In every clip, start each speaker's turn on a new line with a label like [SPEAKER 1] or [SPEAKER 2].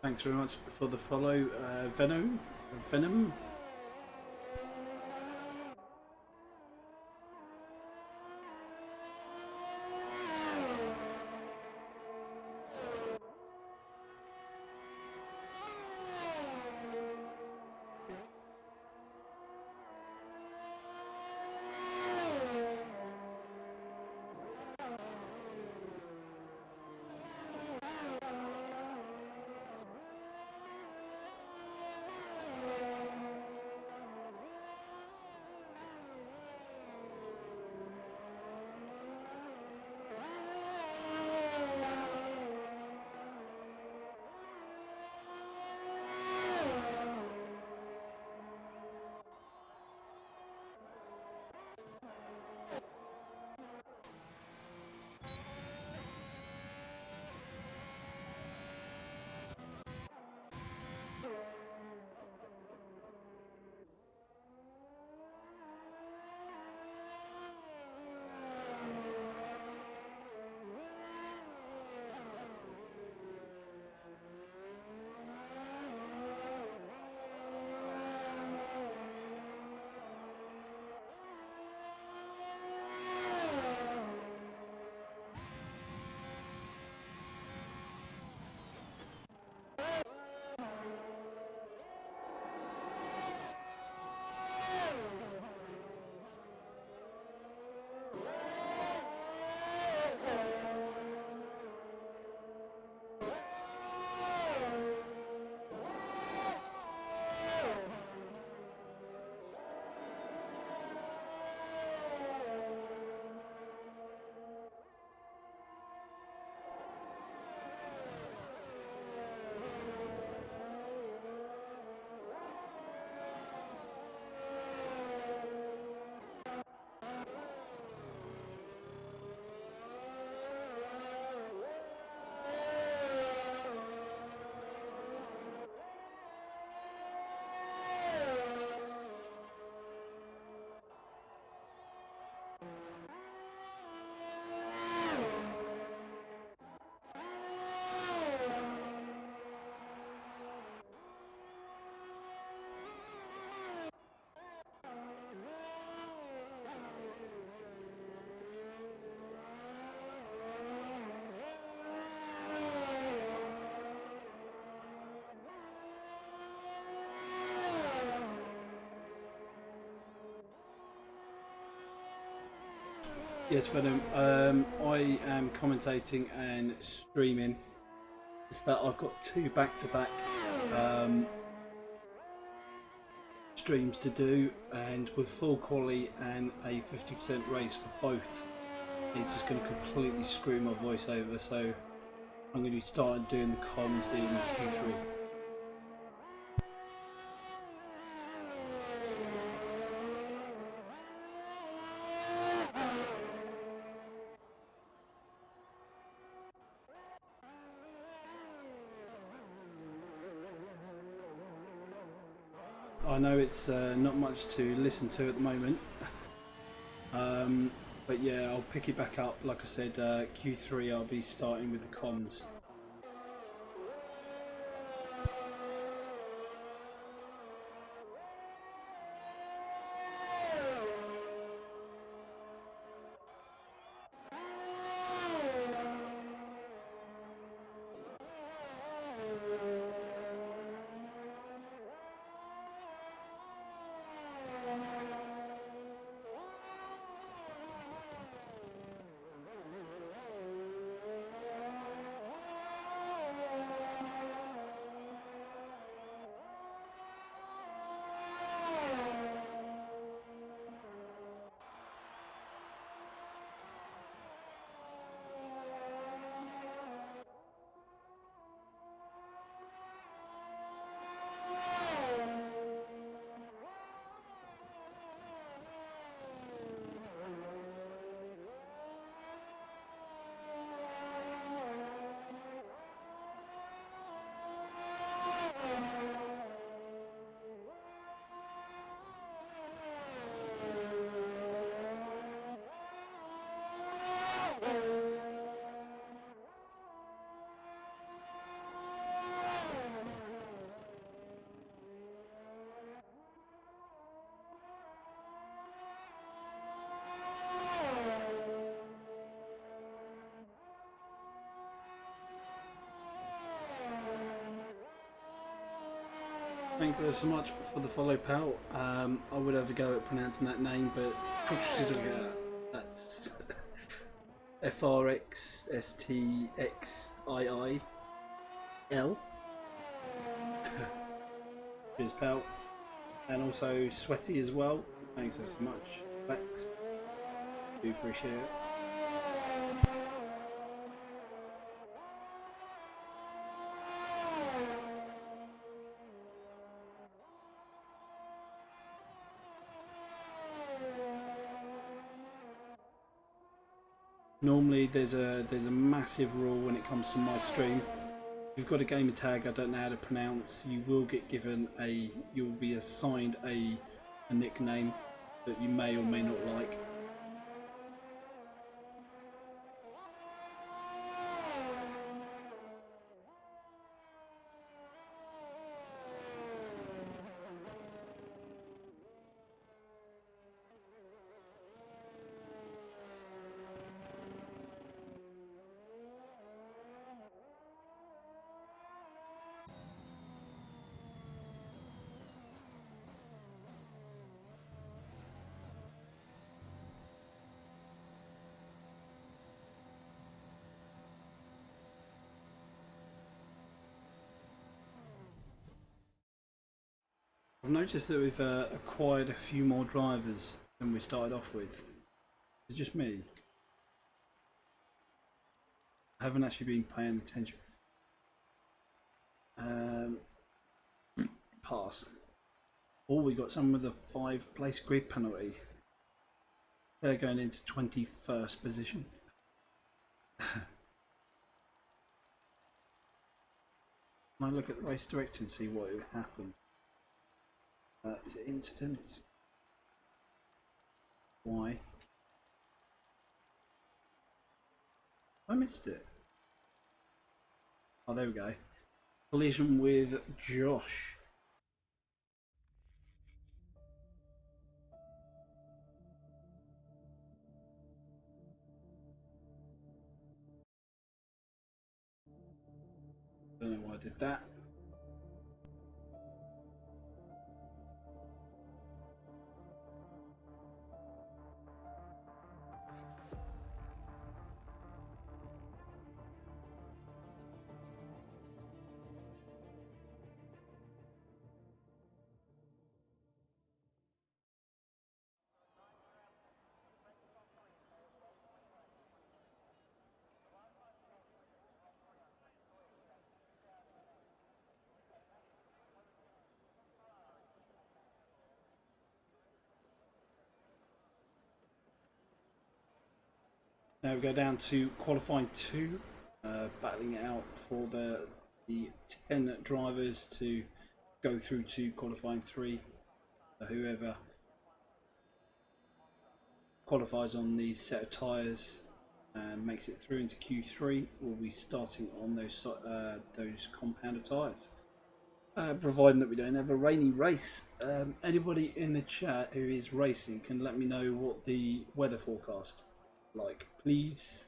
[SPEAKER 1] Thanks very much for the follow, Venom. Yes, Venom. I am commentating and streaming. It's that I've got two back-to-back streams to do, and with full quality and a 50% raise for both, it's just going to completely screw my voice over. So I'm going to be starting doing the comms in Q3. I know it's not much to listen to at the moment, but yeah, I'll pick it back up. Like I said, Q3 I'll be starting with the comms. Thanks ever so much for the follow, pal. I would have a go at pronouncing that name, but that's FRXSTXIIL. Cheers, pal. And also Sweaty as well. Thanks ever so much, Lex. Do appreciate it. Normally there's a massive rule when it comes to my stream. If you've got a gamer tag I don't know how to pronounce, you will get given you'll be assigned a nickname that you may or may not like. I've noticed that we've acquired a few more drivers than we started off with. It's just me. I haven't actually been paying attention. Pass. Oh, we got someone with a 5-place grid penalty. They're going into 21st position. Can I look at the race director and see what happened? Is it incidents? Why? I missed it. Oh, there we go. Collision with Josh. Don't know why I did that. Now we go down to qualifying 2, battling it out for the 10 drivers to go through to qualifying 3. So whoever qualifies on these set of tyres and makes it through into Q3 will be starting on those compounder tyres. Providing that we don't have a rainy race. Anybody in the chat who is racing can let me know what the weather forecast like, please.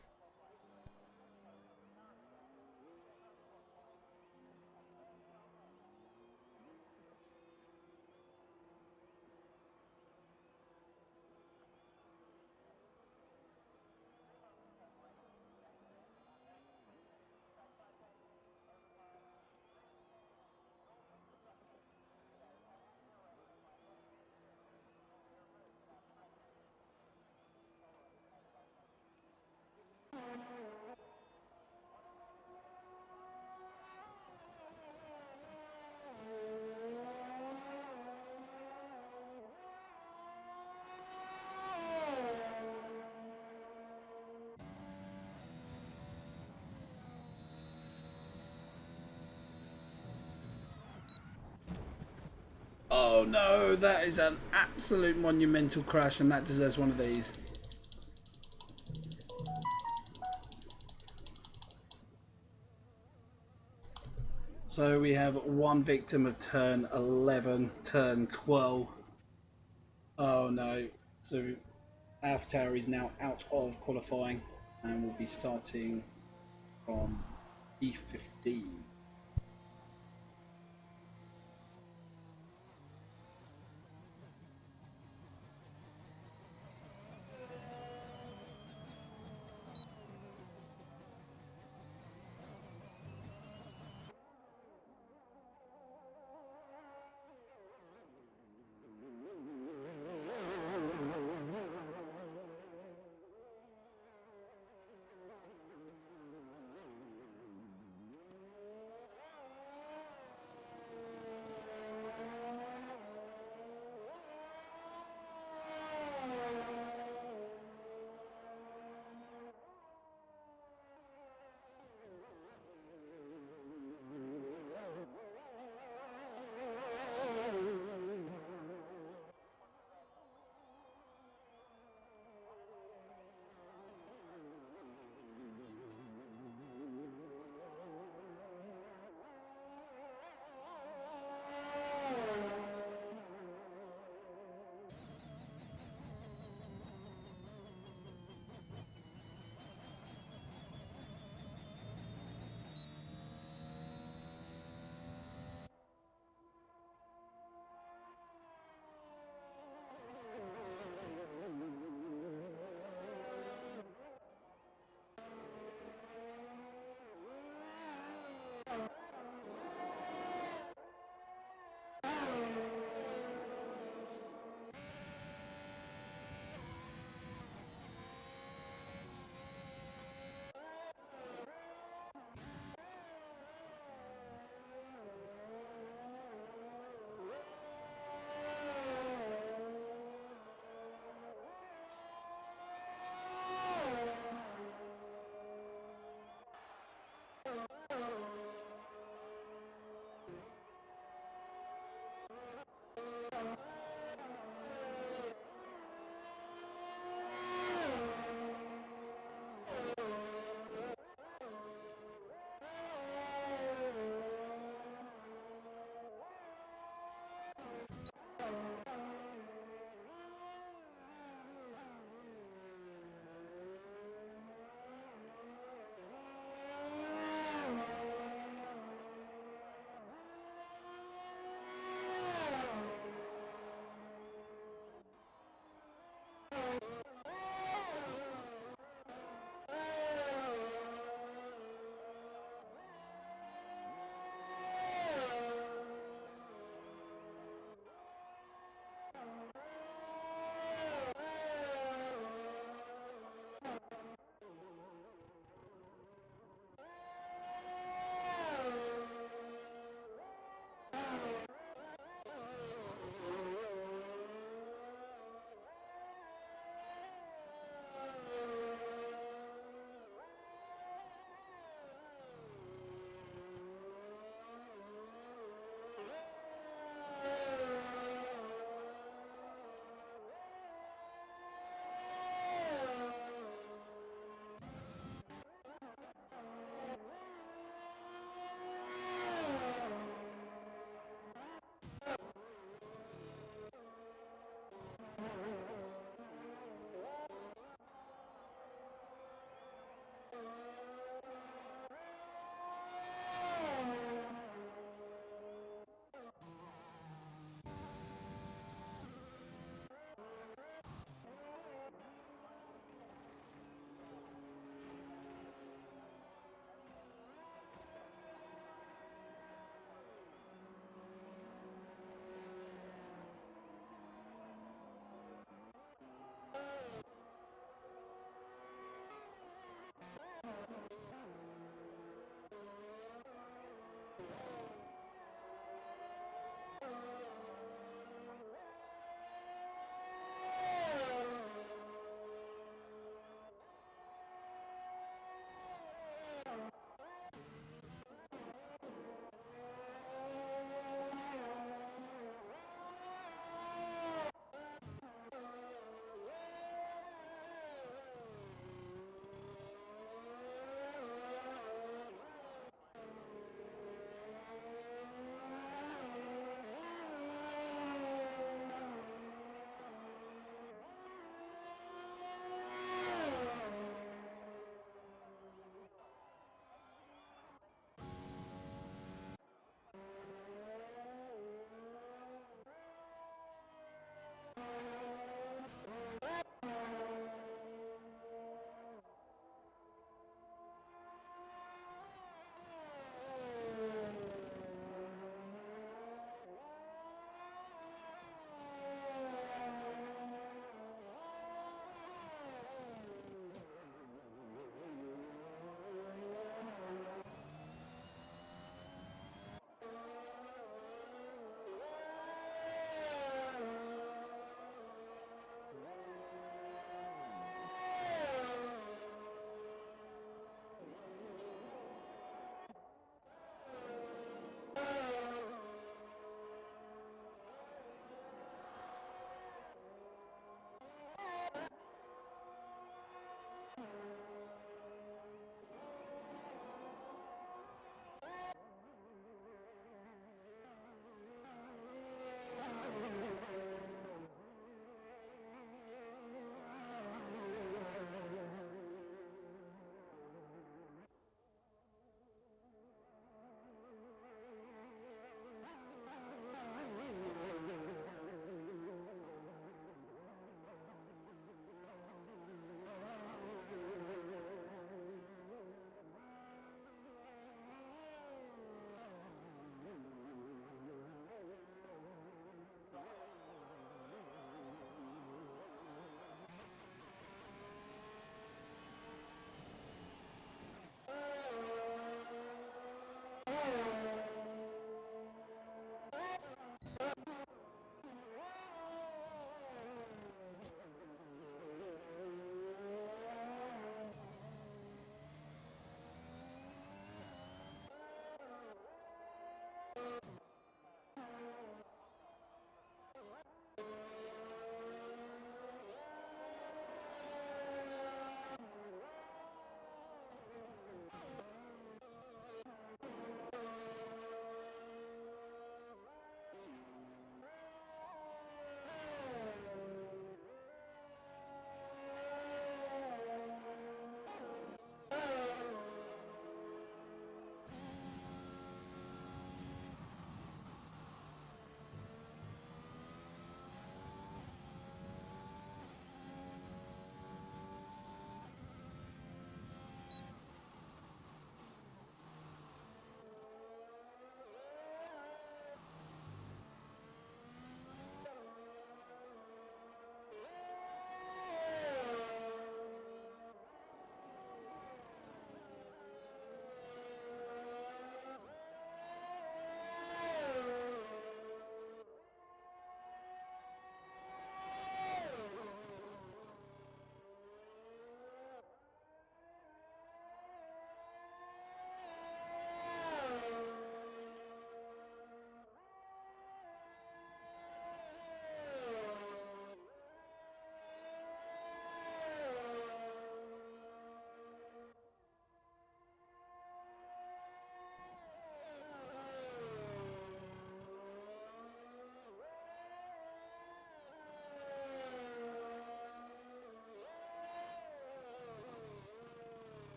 [SPEAKER 1] Oh no, that is an absolute monumental crash, and that deserves one of these. So we have one victim of turn 11, turn 12. Oh no, so AlphaTauri is now out of qualifying and will be starting from E15.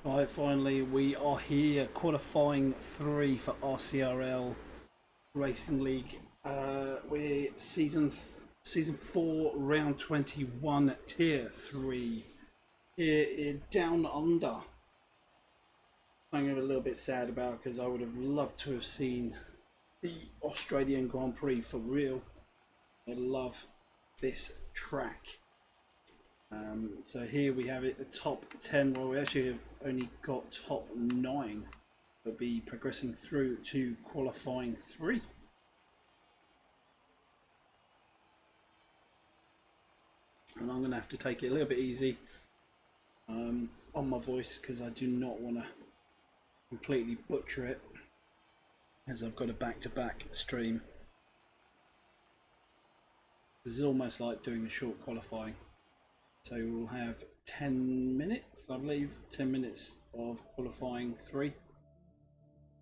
[SPEAKER 1] Right, finally we are here, qualifying 3 for RCRL Racing League. We're season 4, round 21, tier 3. Here in Down Under. I'm a little bit sad about because I would have loved to have seen the Australian Grand Prix for real. I love this track. So here we have it, the top 10. Well, we actually have only got top 9. We'll be progressing through to qualifying 3. And I'm going to have to take it a little bit easy on my voice because I do not want to completely butcher it, as I've got a back-to-back stream. This is almost like doing a short qualifying. So we'll have 10 minutes, I believe, 10 minutes of qualifying 3.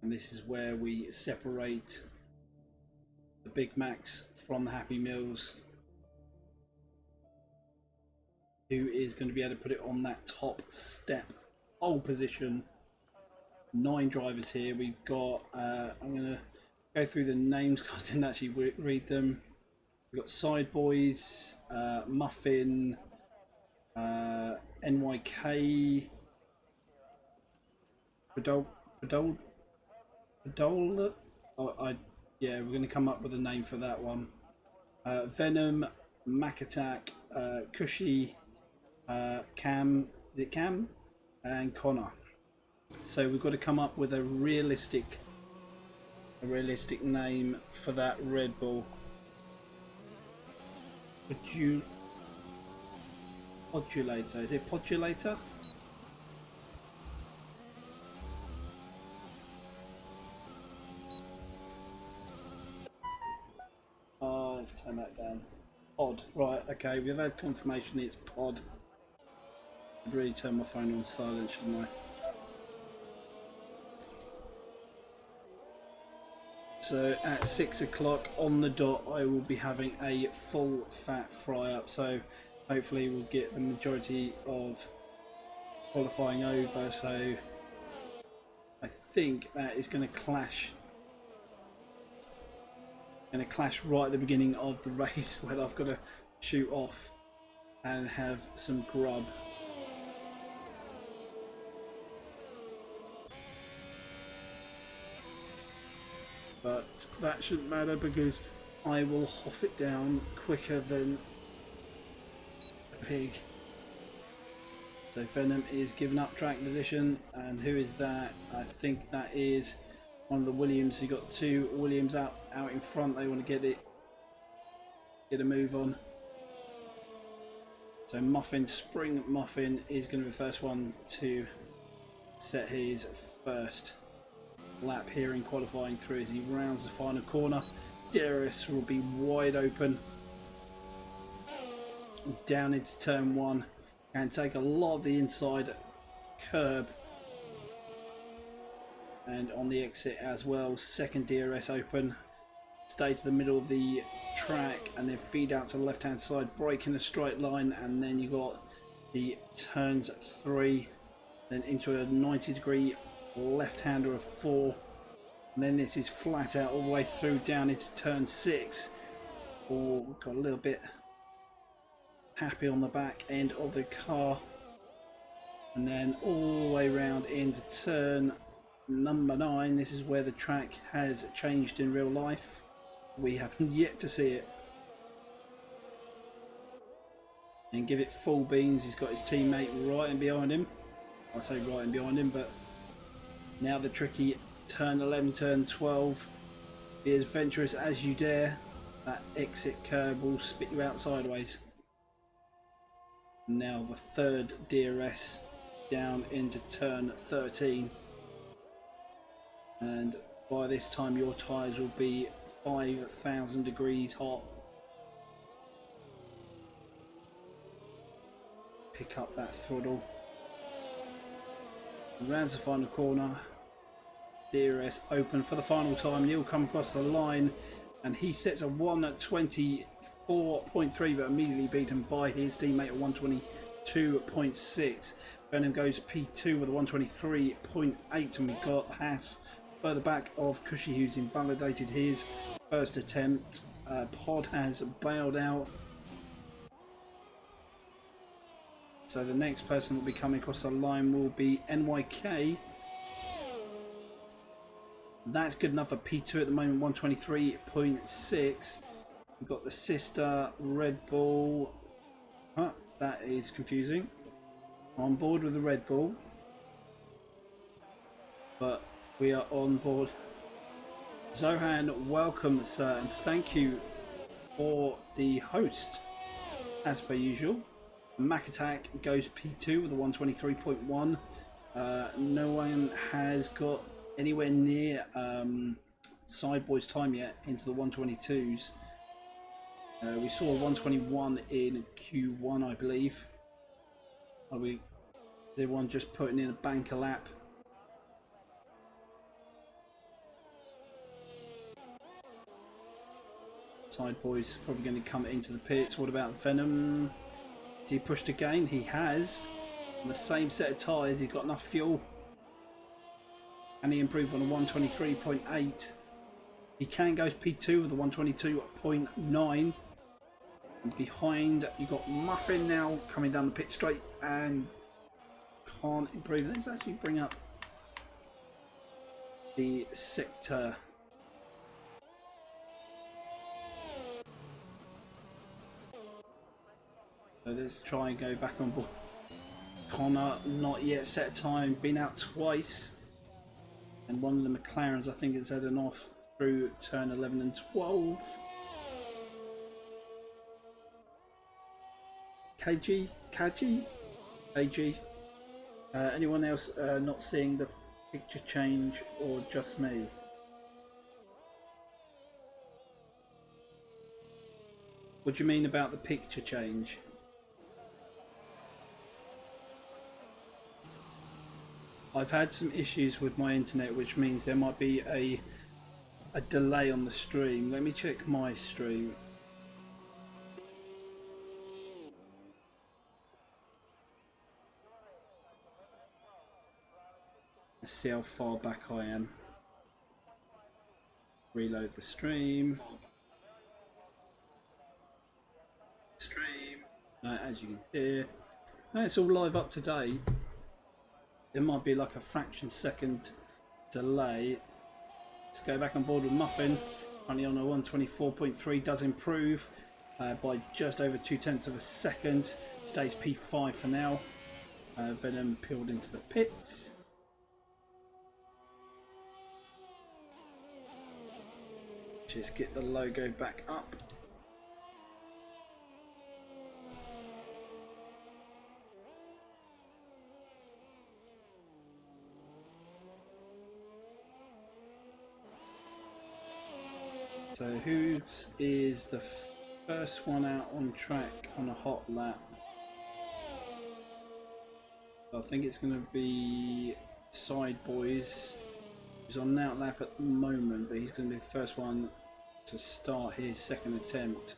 [SPEAKER 1] And this is where we separate the Big Macs from the Happy Meals. Who is going to be able to put it on that top step pole position. 9 drivers here. We've got, I'm going to go through the names because I didn't actually read them. We've got Side Boys, Muffin, NYK, Padola. Yeah, we're going to come up with a name for that one. Venom, Mac Attack, Cushy, Cam, is it Cam? And Connor. So we've got to come up with a realistic name for that Red Bull. Podulator, is it Podulator? Oh, let's turn that down. Pod, right, okay, we've had confirmation it's Pod. I'd really turn my phone on silent, shouldn't I? So at 6 o'clock on the dot, I will be having a full fat fry up. So hopefully we'll get the majority of qualifying over. So I think that is going to clash. Right at the beginning of the race when I've got to shoot off and have some grub. But that shouldn't matter because I will huff it down quicker than a pig. So Venom is giving up track position, and who is that? I think that is one of the Williams. You got 2 Williams out in front. They want to get a move on. So Muffin, Spring Muffin, is going to be the first one to set his first lap here in qualifying 3 as he rounds the final corner. DRS will be wide open down into turn 1 and take a lot of the inside curb, and on the exit as well. Second DRS open, stay to the middle of the track and then feed out to the left hand side, break in a straight line, and then you got the turns 3, then into a 90-degree left-hander of 4, and then this is flat out all the way through down into turn 6. Oh, got a little bit happy on the back end of the car, and then all the way around into turn number 9. This is where the track has changed in real life. We have yet to see it. And give it full beans. He's got his teammate right in behind him. I say right in behind him, but now the tricky turn 11, turn 12. Be as venturous as you dare. That exit curb will spit you out sideways. Now the third DRS down into turn 13. And by this time your tyres will be 5,000 degrees hot. Pick up that throttle. Rounds the final corner. DRS open for the final time. He'll come across the line and he sets a 1:24.3, but immediately beaten by his teammate at 1:22.6. Venom goes P2 with a 1:23.8, and we've got Haas further back of Cushy, who's invalidated his first attempt. Pod has bailed out. So the next person that will be coming across the line will be NYK. That's good enough for P2 at the moment, 1:23.6. We've got the sister Red Bull. That that is confusing. I'm on board with the Red Bull, but we are on board. Zohan, welcome, sir, and thank you for the host, as per usual. Mac Attack goes P2 with a 123.1. No one has got anywhere near Sideboy's time yet into the 122s. We saw 121 in Q1, I believe. Are we? Is everyone just putting in a banker lap? Sideboy's probably going to come into the pits. What about Venom? Has he pushed again? He has. On the same set of tyres, he's got enough fuel. And he improved on a 123.8. He can go P2 with a 122.9. And behind, you've got Muffin now coming down the pit straight and can't improve. Let's actually bring up the sector. So let's try and go back on board. Connor, not yet set time, been out twice. And one of the McLarens, I think, is heading off through turn 11 and 12. KG? Anyone else not seeing the picture change, or just me? What do you mean about the picture change? I've had some issues with my internet, which means there might be a delay on the stream. Let me check my stream. Let's see how far back I am. Reload the stream. As you can hear, it's all live up to date. There might be like a fraction second delay. Let's go back on board with Muffin. Currently on a 124.3, does improve by just over 0.2 of a second. Stays P5 for now. Venom peeled into the pits. Just get the logo back up. So who is the first one out on track on a hot lap? I think it's going to be Sideboys, who's on an out lap at the moment, but he's going to be the first one to start his second attempt.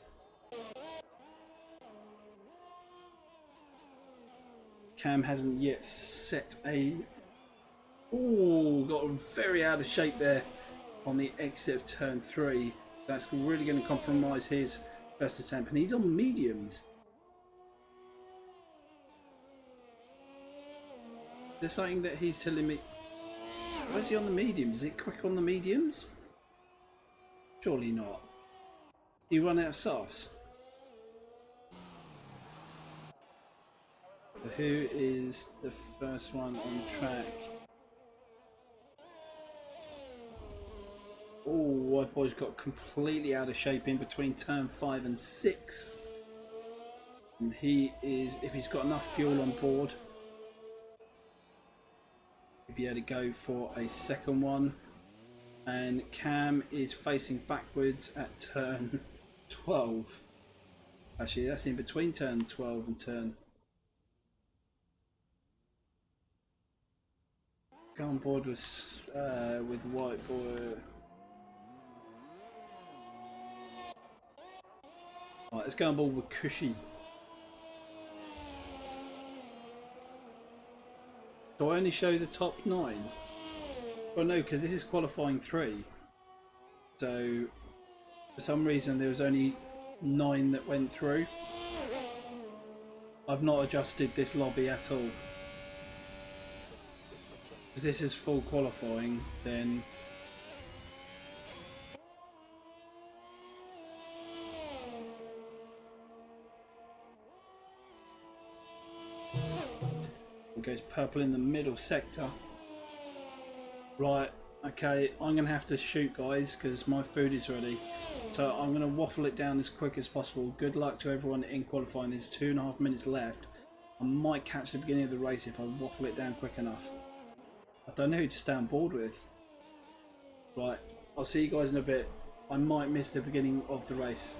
[SPEAKER 1] Cam hasn't yet set a... Oh, got very out of shape there on the exit of turn 3. So that's really going to compromise his first attempt. And he's on mediums. There's something that he's telling me. Where's he on the mediums? Is it quick on the mediums? Surely not. Did he run out of softs? So who is the first one on track? Oh, that boy's got completely out of shape in between turn 5 and 6. And he is, if he's got enough fuel on board, he'll be able to go for a second one. And Cam is facing backwards at turn 12. Actually, that's in between turn 12 and turn. Go on board with White Boy. Right, let's go on board with Cushy. Do I only show the top 9? Well, no, because this is qualifying 3. So, for some reason, there was only 9 that went through. I've not adjusted this lobby at all. Because this is full qualifying, then... goes purple in the middle sector. Right, okay, I'm going to have to shoot, guys, because my food is ready. So I'm going to waffle it down as quick as possible. Good luck to everyone in qualifying. There's 2.5 minutes left. I might catch the beginning of the race if I waffle it down quick enough. I don't know who to stay on board with. Right, I'll see you guys in a bit. I might miss the beginning of the race.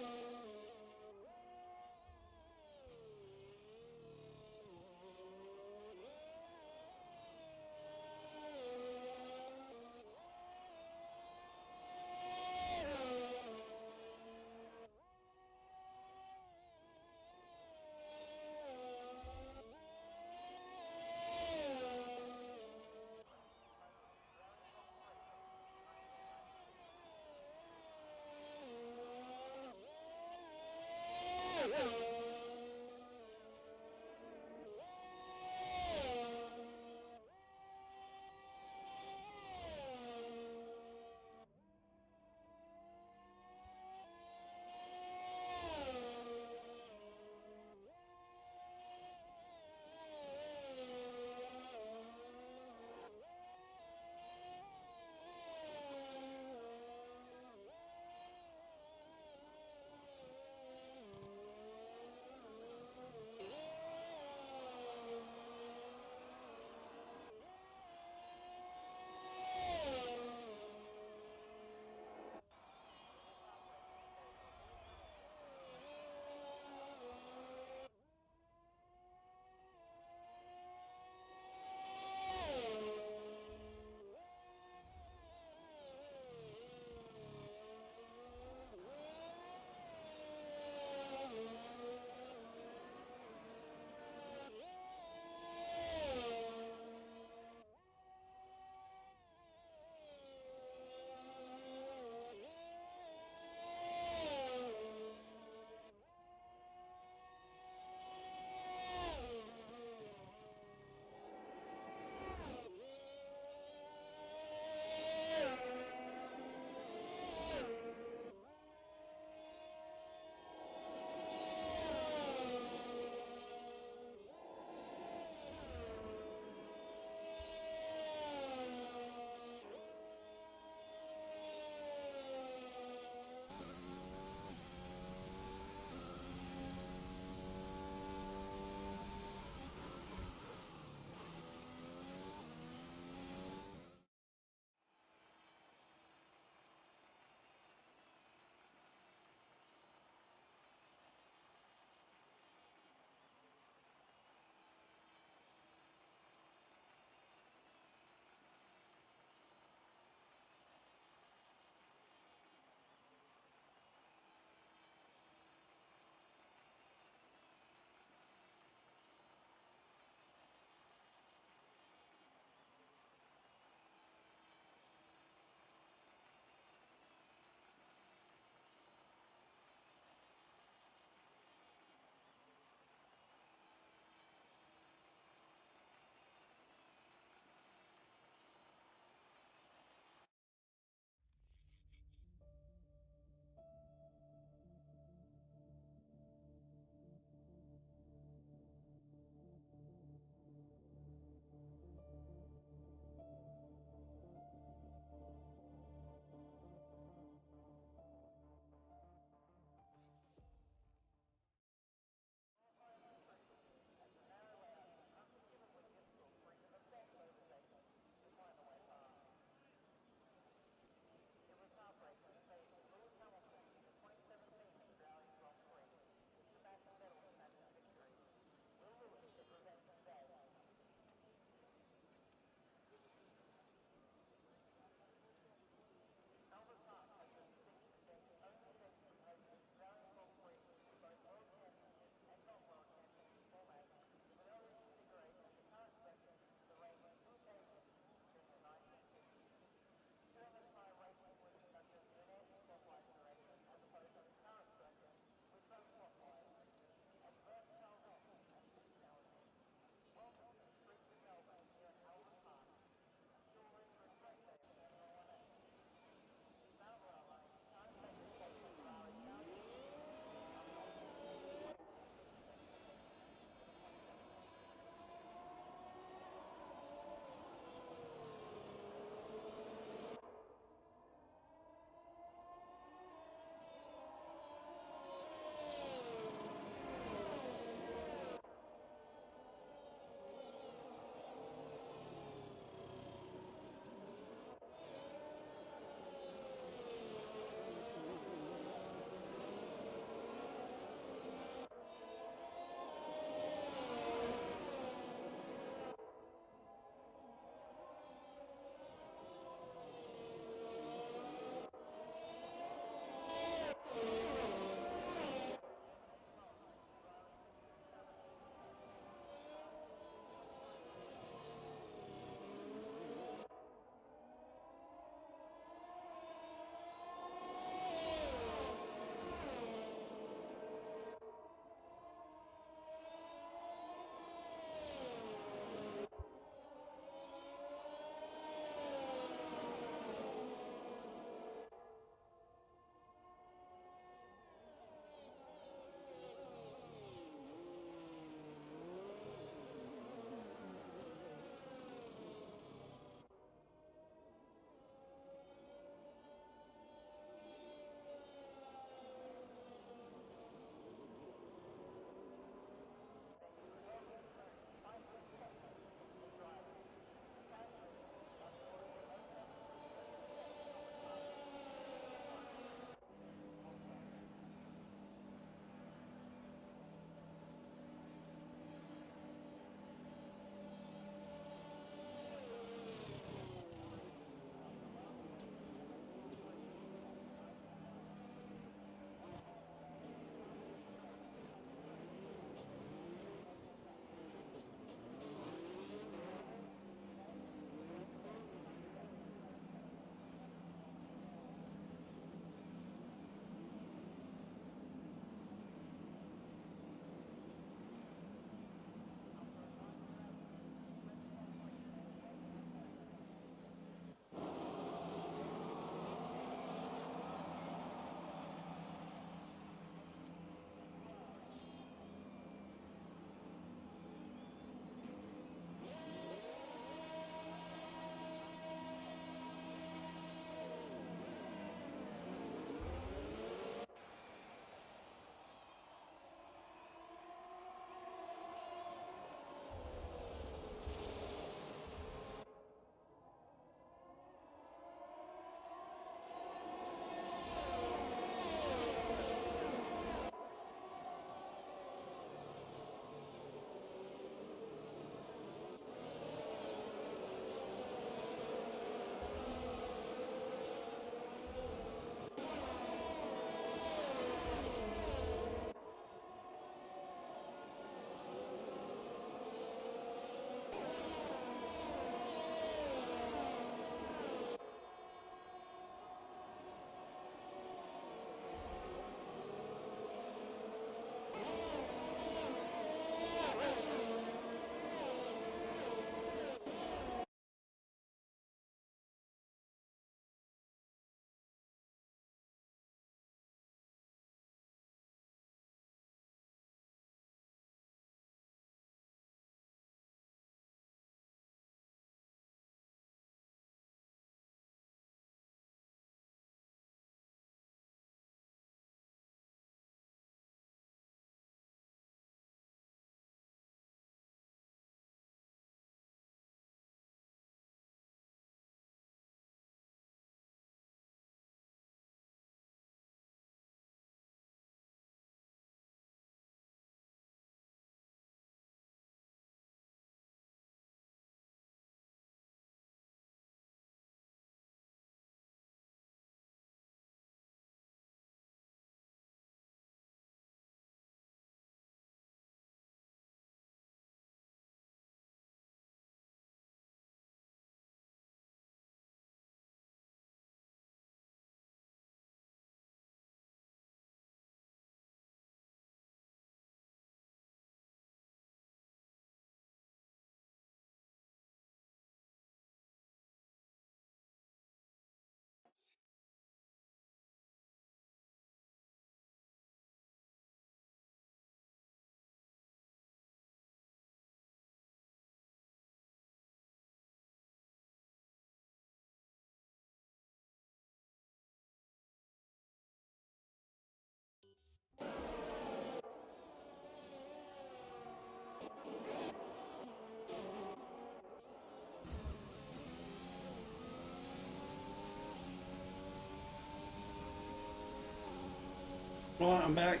[SPEAKER 1] Right, I'm back.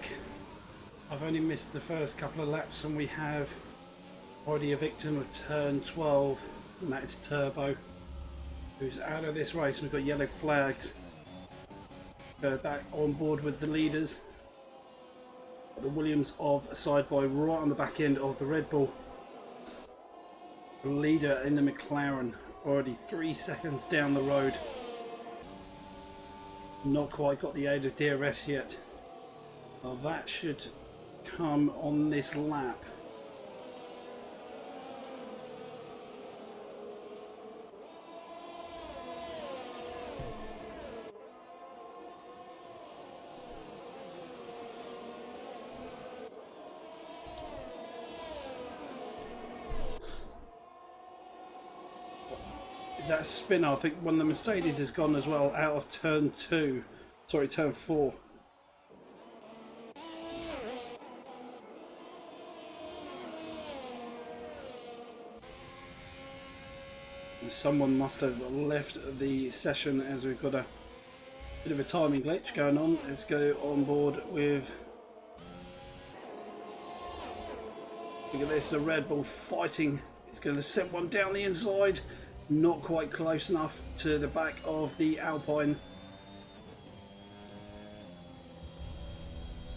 [SPEAKER 1] I've only missed the first couple of laps and we have already a victim of turn 12, and that is Turbo, who's out of this race. We've got yellow flags. Go back on board with the leaders. The Williams of Sideboy right on the back end of the Red Bull. The leader in the McLaren, already 3 seconds down the road. Not quite got the aid of DRS yet. Well, that should come on this lap. Is that a spinner? I think one of the Mercedes has gone as well out of turn 2. Sorry, turn 4. Someone must have left the session as we've got a bit of a timing glitch going on. Let's go on board with... Look at this, the Red Bull fighting. It's going to send one down the inside. Not quite close enough to the back of the Alpine.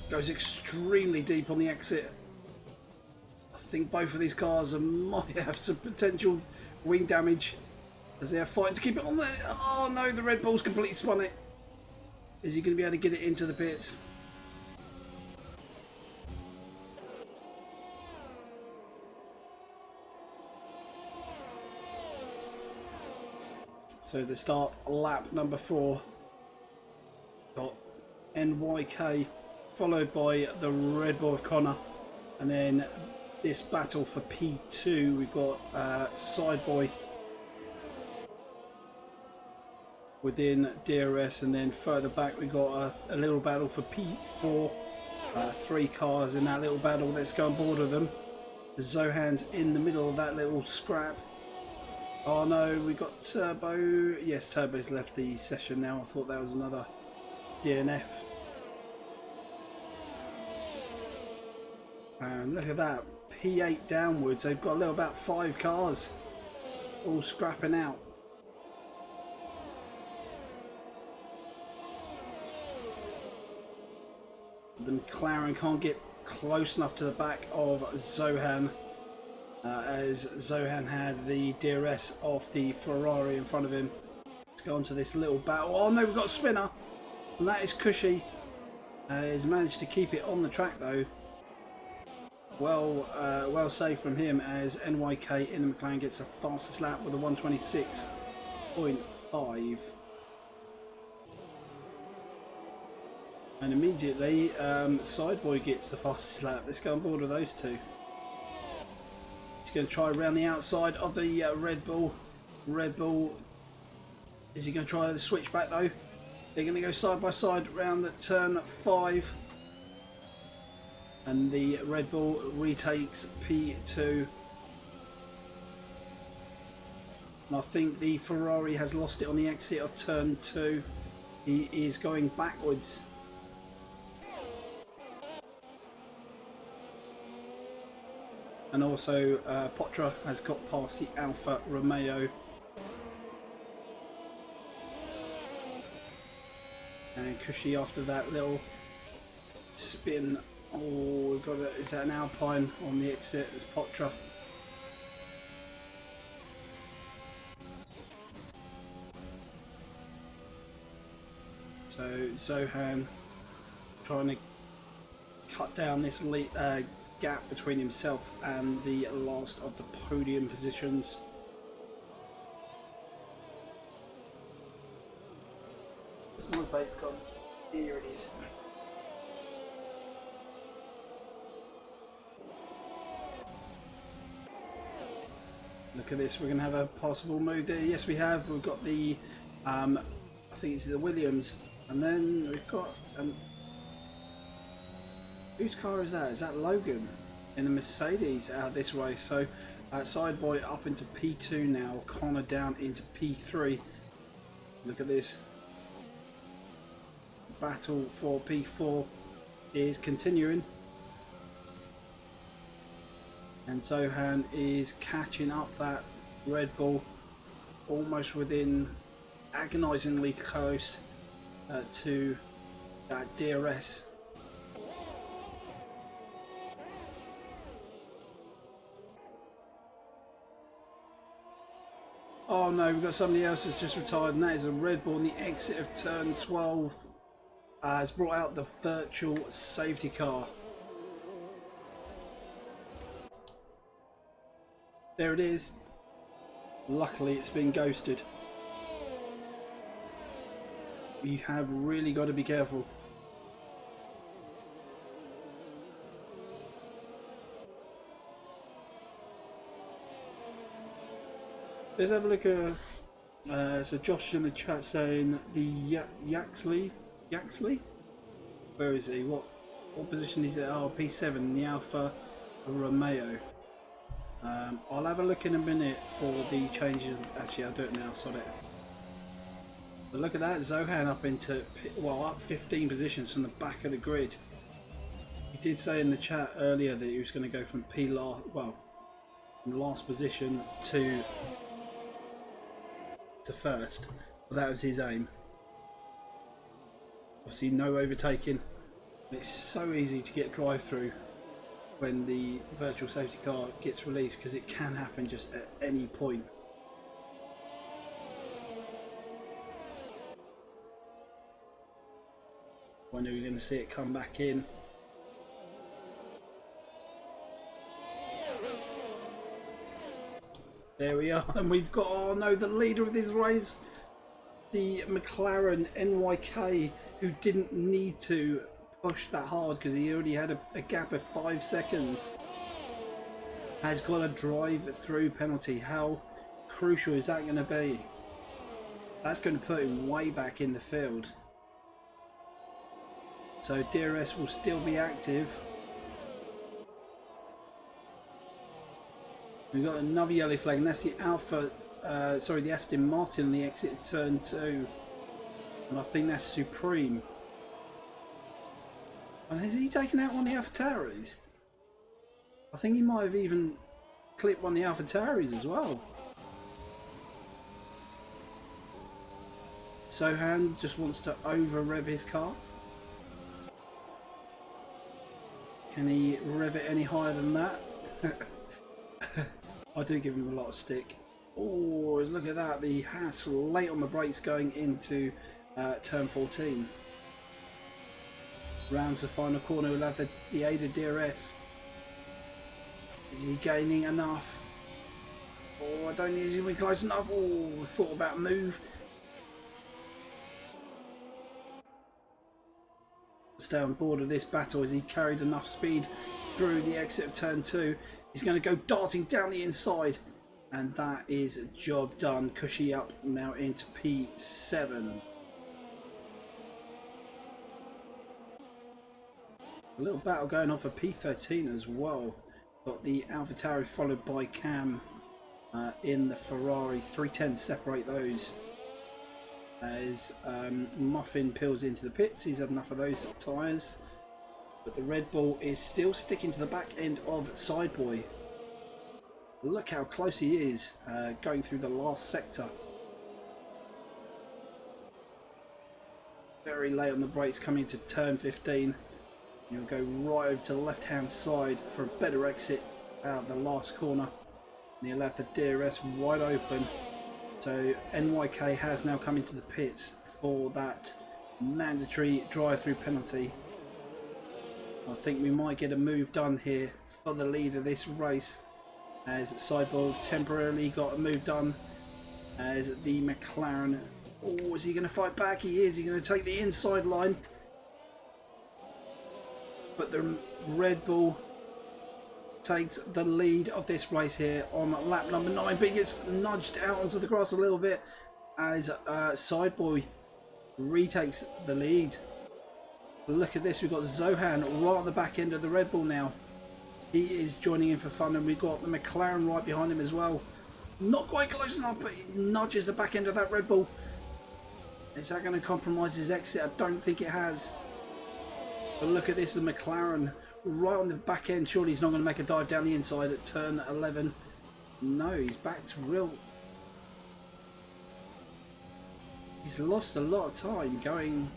[SPEAKER 1] Goes extremely deep on the exit. I think both of these cars might have some potential wing damage as they're fighting to keep it on there. Oh no, the Red Bull's completely spun it. Is he going to be able to get it into the pits? So the start lap number 4. Got NYK followed by the Red Bull of Connor, and then this battle for P2 we've got Sideboy within DRS, and then further back we've got a little battle for P4. 3 cars in that little battle. Let's go on board with them. Zohan's in the middle of that little scrap. Oh no, we got Turbo. Yes, Turbo's left the session now. I thought that was another DNF. And look at that, P8 downwards. They've got a little about 5 cars all scrapping out. The McLaren can't get close enough to the back of Zohan, as Zohan had the DRS off the Ferrari in front of him. Let's go on to this little battle. Oh no, we've got a spinner, and that is Cushy. He's managed to keep it on the track though. Well saved from him, as NYK in the McLaren gets the fastest lap with a 126.5. And immediately, Sideboy gets the fastest lap. Let's go on board with those two. He's going to try around the outside of the Red Bull. Red Bull, is he going to try the switch back though? They're going to go side by side around the turn 5. And the Red Bull retakes P2. And I think the Ferrari has lost it on the exit of turn 2. He is going backwards. And also Potra has got past the Alfa Romeo. And Cushy after that little spin. Oh, we've got is that an Alpine on the exit? It's Potra. So Zohan trying to cut down this gap between himself and the last of the podium positions. There's my vape gone. Here it is. Look at this, we're going to have a possible move there. Yes, we have. We've got the, I think it's the Williams. And then we've got, whose car is that? Is that Logan in the Mercedes out this race? So Sideboy up into P2 now, Connor down into P3. Look at this. Battle for P4. is continuing. And Zohan is catching up that Red Bull, almost within, agonisingly close to that DRS. Oh no, we've got somebody else that's just retired, and that is a Red Bull. And the exit of turn 12 has brought out the virtual safety car. There it is. Luckily, it's been ghosted. You have really got to be careful. Let's have a look at. So Josh in the chat saying the Yaxley. Where is he? What position is it? Oh, P7, the Alfa Romeo. I'll have a look in a minute for the changes. Actually, I'll do it now. Sod it. But look at that, Zohan up into, well, up 15 positions from the back of the grid. He did say in the chat earlier that he was going to go from from last position to first. But that was his aim. Obviously, no overtaking. It's so easy to get drive through when the virtual safety car gets released, because it can happen just at any point. When are we going to see it come back in? There we are, and we've got, oh no, the leader of this race, the McLaren NYK, who didn't need to push that hard because he already had a gap of 5 seconds, has got a drive through penalty. How crucial is that going to be? That's going to put him way back in the field. So DRS will still be active. We've got another yellow flag, and that's the the Aston Martin on the exit of turn 2. And I think that's Supreme. And has he taken out one of the AlphaTauris? I think he might have even clipped one of the AlphaTauris as well. Zohan just wants to over-rev his car. Can he rev it any higher than that? I do give him a lot of stick. Oh, look at that. The Haas late on the brakes going into turn 14. Rounds the final corner. We'll have the aid of DRS. Is he gaining enough? Oh, I don't think he's going to be close enough. Oh, thought about move. Stay on board with this battle. As he carried enough speed through the exit of turn 2. He's going to go darting down the inside. And that is job done. Cushy up now into P7. A little battle going on for P13 as well. Got the AlphaTauri followed by Cam in the Ferrari. 310 separate those. As Muffin peels into the pits. He's had enough of those tyres. But the Red Bull is still sticking to the back end of Sideboy. Look how close he is going through the last sector. Very late on the brakes coming into turn 15. You'll go right over to the left hand side for a better exit out of the last corner. And he'll have the DRS wide open. So NYK has now come into the pits for that mandatory drive-through penalty. I think we might get a move done here for the lead of this race, as Sideball temporarily got a move done as the McLaren. Oh, is he going to fight back? He is. He's going to take the inside line. But the Red Bull takes the lead of this race here on lap number 9. But he gets nudged out onto the grass a little bit as Sideboy retakes the lead. Look at this, we've got Zohan right at the back end of the Red Bull now. He is joining in for fun, and we've got the McLaren right behind him as well. Not quite close enough, but he nudges the back end of that Red Bull. Is that going to compromise his exit? I don't think it has. But look at this, the McLaren right on the back end. Surely he's not going to make a dive down the inside at turn 11. No, he's back to real. He's lost a lot of time going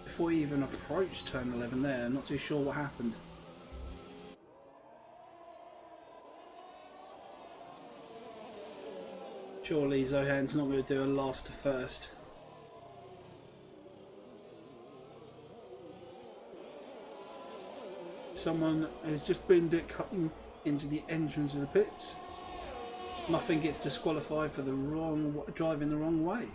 [SPEAKER 1] before he even approached turn 11 there. Not too sure what happened. Surely Zohan's not going to do a last to first. Someone has just binned it cutting into the entrance of the pits. Nothing gets disqualified for the driving the wrong way.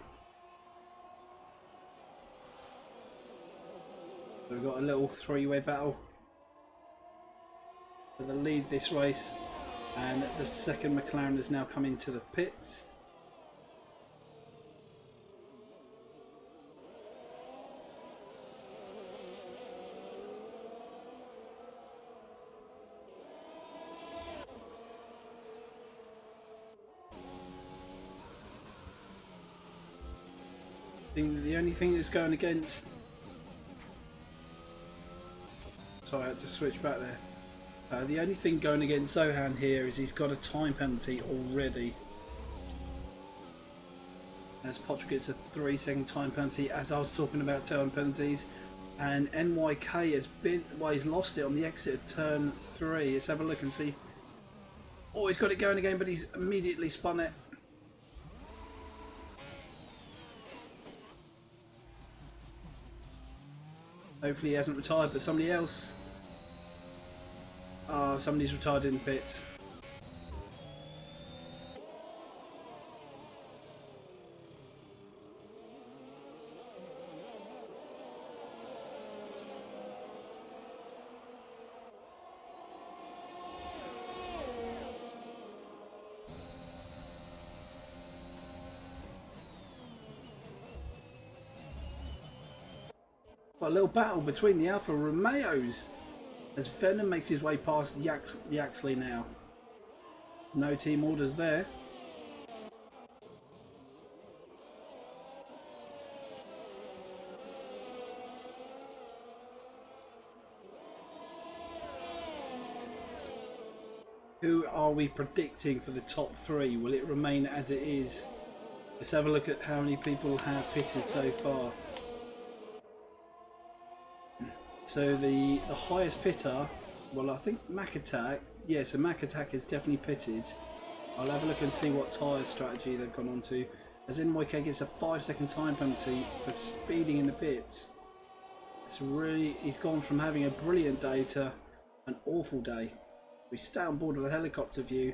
[SPEAKER 1] So we've got a little three-way battle for the lead this race, and the second McLaren has now come into the pits. The only thing that's going against... Sorry, I had to switch back there. The only thing going against Zohan here is he's got a time penalty already. As Potter gets a 3-second time penalty, as I was talking about time penalties. And NYK has been... Well, he's lost it on the exit of turn 3. Let's have a look and see. Oh, he's got it going again, but he's immediately spun it. Hopefully he hasn't retired, but somebody else. Oh, somebody's retired in the pits. Got a little battle between the Alfa Romeos as Venom makes his way past Yaxley now. No team orders there. Who are we predicting for the top 3? Will it remain as it is? Let's have a look at how many people have pitted so far. So the highest pitter, well, I think Mac Attack. Yeah, so Mac Attack is definitely pitted. I'll have a look and see what tyre strategy they've gone on to. As NYK gets a 5-second time penalty for speeding in the pits. It's really, he's gone from having a brilliant day to an awful day. We stay on board with a helicopter view.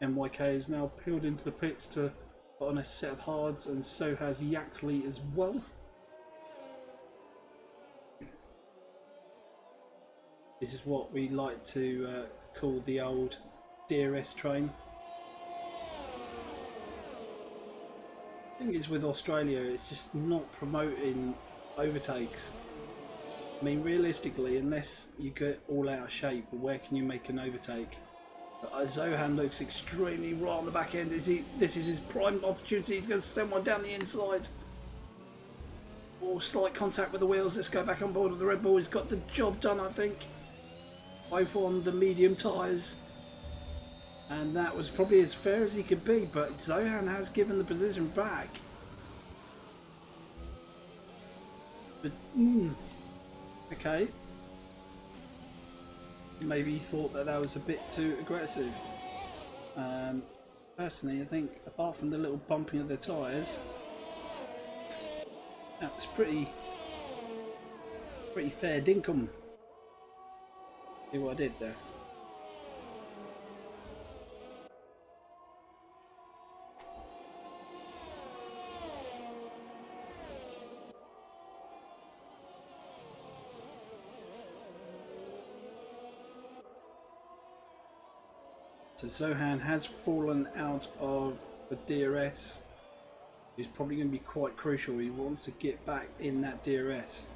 [SPEAKER 1] NYK is now peeled into the pits to put on a set of hards, and so has Yaxley as well. This is what we like to call the old DRS train. The thing is with Australia, it's just not promoting overtakes. I mean, realistically, unless you get all out of shape, where can you make an overtake? Zohan looks extremely raw on the back end. This is his prime opportunity. He's going to send one down the inside. Oh, slight contact with the wheels. Let's go back on board with the Red Bull. He's got the job done, I think. Both on the medium tyres. And that was probably as fair as he could be. But Zohan has given the position back. But, okay. Maybe he thought that was a bit too aggressive. Personally, I think apart from the little bumping of the tyres, that was pretty fair dinkum. See what I did there? So Zohan has fallen out of the DRS. He's probably going to be quite crucial. He wants to get back in that DRS.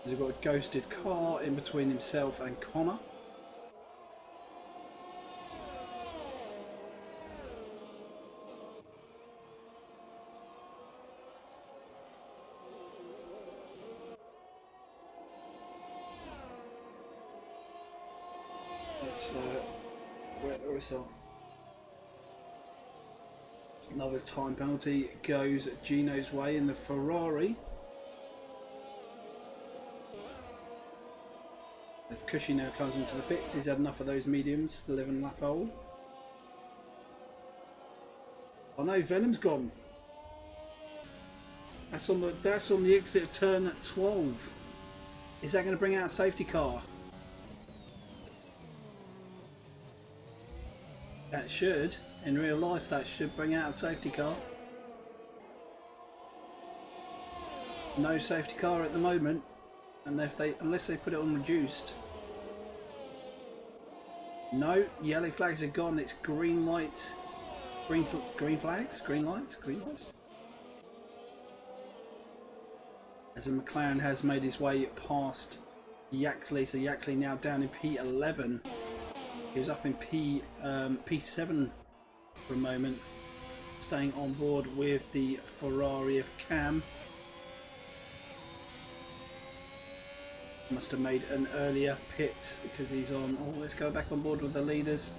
[SPEAKER 1] He's got a ghosted car in between himself and Connor. So where is it? Another time penalty goes Gino's way in the Ferrari. As Cushy now comes into the pits, he's had enough of those mediums, 11 lap old. Oh no, Venom's gone. That's on the exit of turn 12. Is that going to bring out a safety car? That should. In real life, that should bring out a safety car. No safety car at the moment, and unless they put it on reduced. No, yellow flags are gone. It's green lights, green flags, green lights. As the McLaren has made his way past Yaxley, so Yaxley now down in P11. He was up in P7 for a moment, staying on board with the Ferrari of Cam. Must have made an earlier pit because he's on. Oh, let's go back on board with the leaders.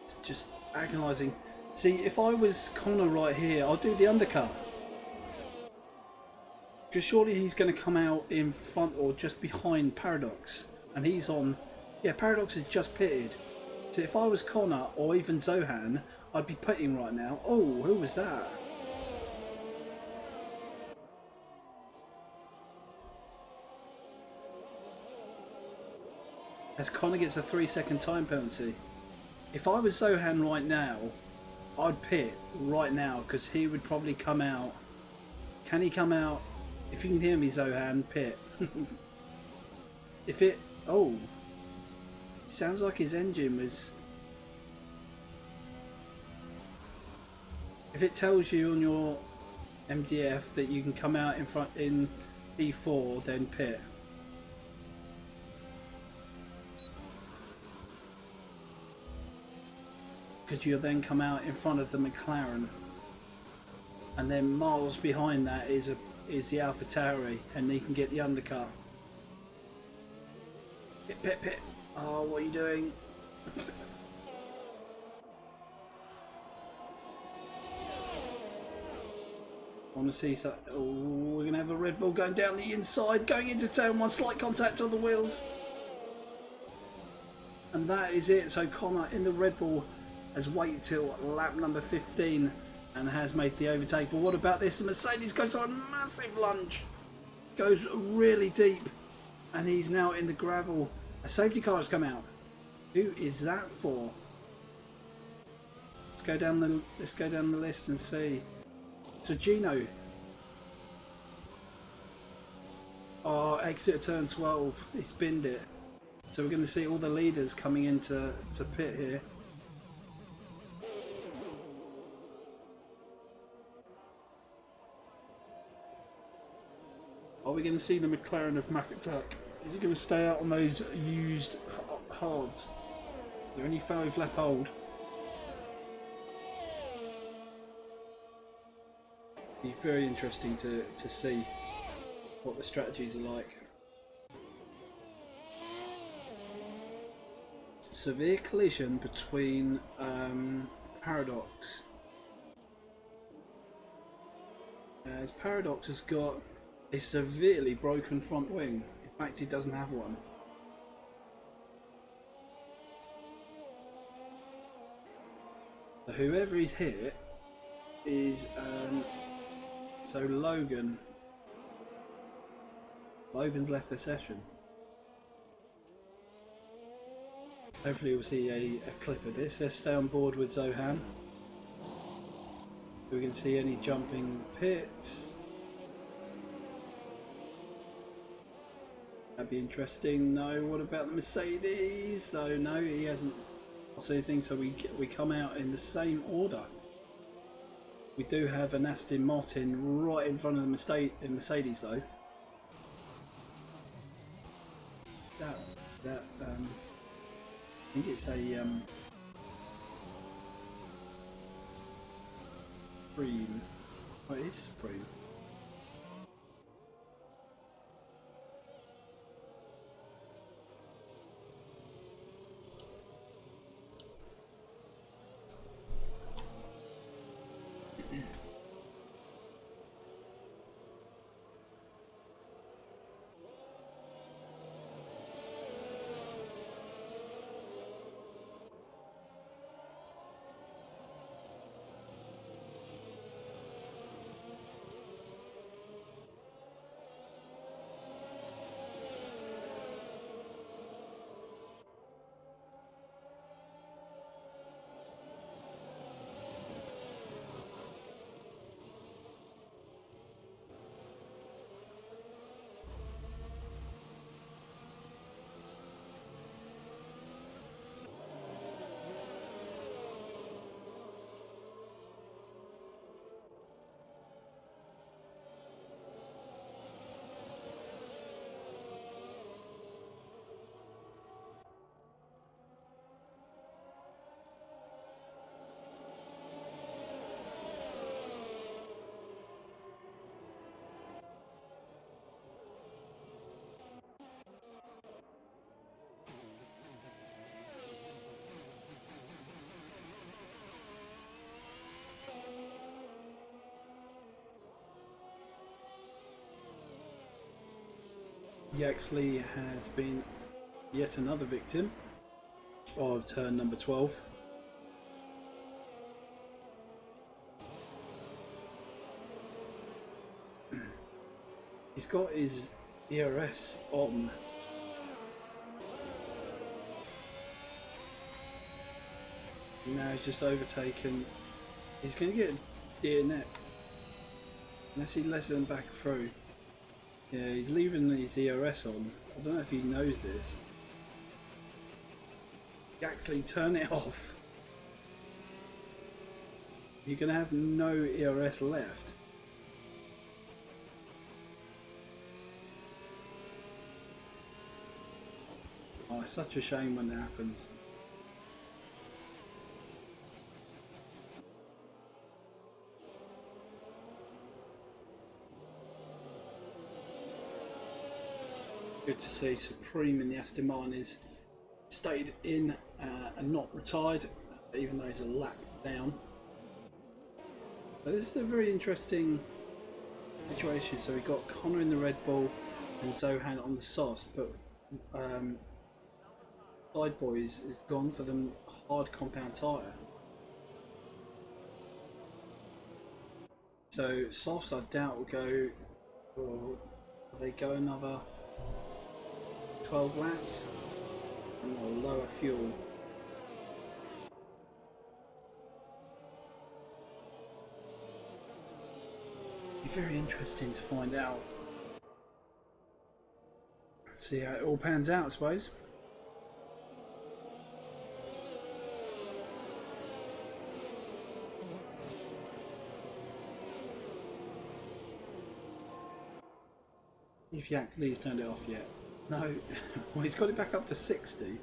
[SPEAKER 1] It's just agonising. See, if I was Connor right here, I'll do the undercut. Because surely he's going to come out in front or just behind Paradox. And he's on... Yeah, Paradox is just pitted. So if I was Connor or even Zohan, I'd be pitting right now. Oh, who was that? As Connor gets a 3-second time penalty. If I was Zohan right now, I'd pit right now because he would probably come out. Can he come out? If you can hear me, Zohan, pit. If it... Oh. Sounds like his engine was... If it tells you on your MDF that you can come out in front in P4, then pit. Because you'll then come out in front of the McLaren. And then miles behind that is the AlphaTauri, and you can get the undercut. Pit. Oh, what are you doing? I want to see so. Oh, we're going to have a Red Bull going down the inside, going into turn 1, slight contact on the wheels. And that is it. So Connor in the Red Bull has waited till lap number 15 and has made the overtake. But what about this? The Mercedes goes on a massive lunge. Goes really deep. And he's now in the gravel. A safety car has come out. Who is that for? Let's go down the list and see. So Gino. Oh, exit turn 12. He spinned it. So we're going to see all the leaders coming into pit here. Are we going to see the McLaren of McAttack? Is he going to stay out on those used hards? They're only 5 lap old. Be very interesting to see what the strategies are like. Severe collision between Paradox. As Paradox has got a severely broken front wing. In fact, he doesn't have one. So whoever he's hit is so Logan's left the session. Hopefully we'll see a clip of this. Let's stay on board with Zohan. We can see any jumping pits. That'd be interesting. No, what about the Mercedes? So no, he hasn't lost anything. So we come out in the same order. We do have an Aston Martin right in front of the Mercedes though. That I think it's a Supreme. Oh, it is Supreme. Yaxley has been yet another victim of turn number 12. He's got his ERS on. Now he's just overtaken. He's going to get a deer net unless he lets them back through. Yeah, he's leaving his ERS on. I don't know if he knows this. Actually, turn it off. You're going to have no ERS left. Oh, it's such a shame when that happens. Good to see Supreme in the Aston Martin is stayed in and not retired, even though he's a lap down. So this is a very interesting situation. So we got Connor in the Red Bull and Zohan on the Sauce, but Side Boys is gone for the hard compound tyre. So Softs I doubt will go, or they go another 12 laps and lower fuel. Be very interesting to find out. See how it all pans out, I suppose. If Yaxley's turned it off yet. No, well, he's got it back up to 60.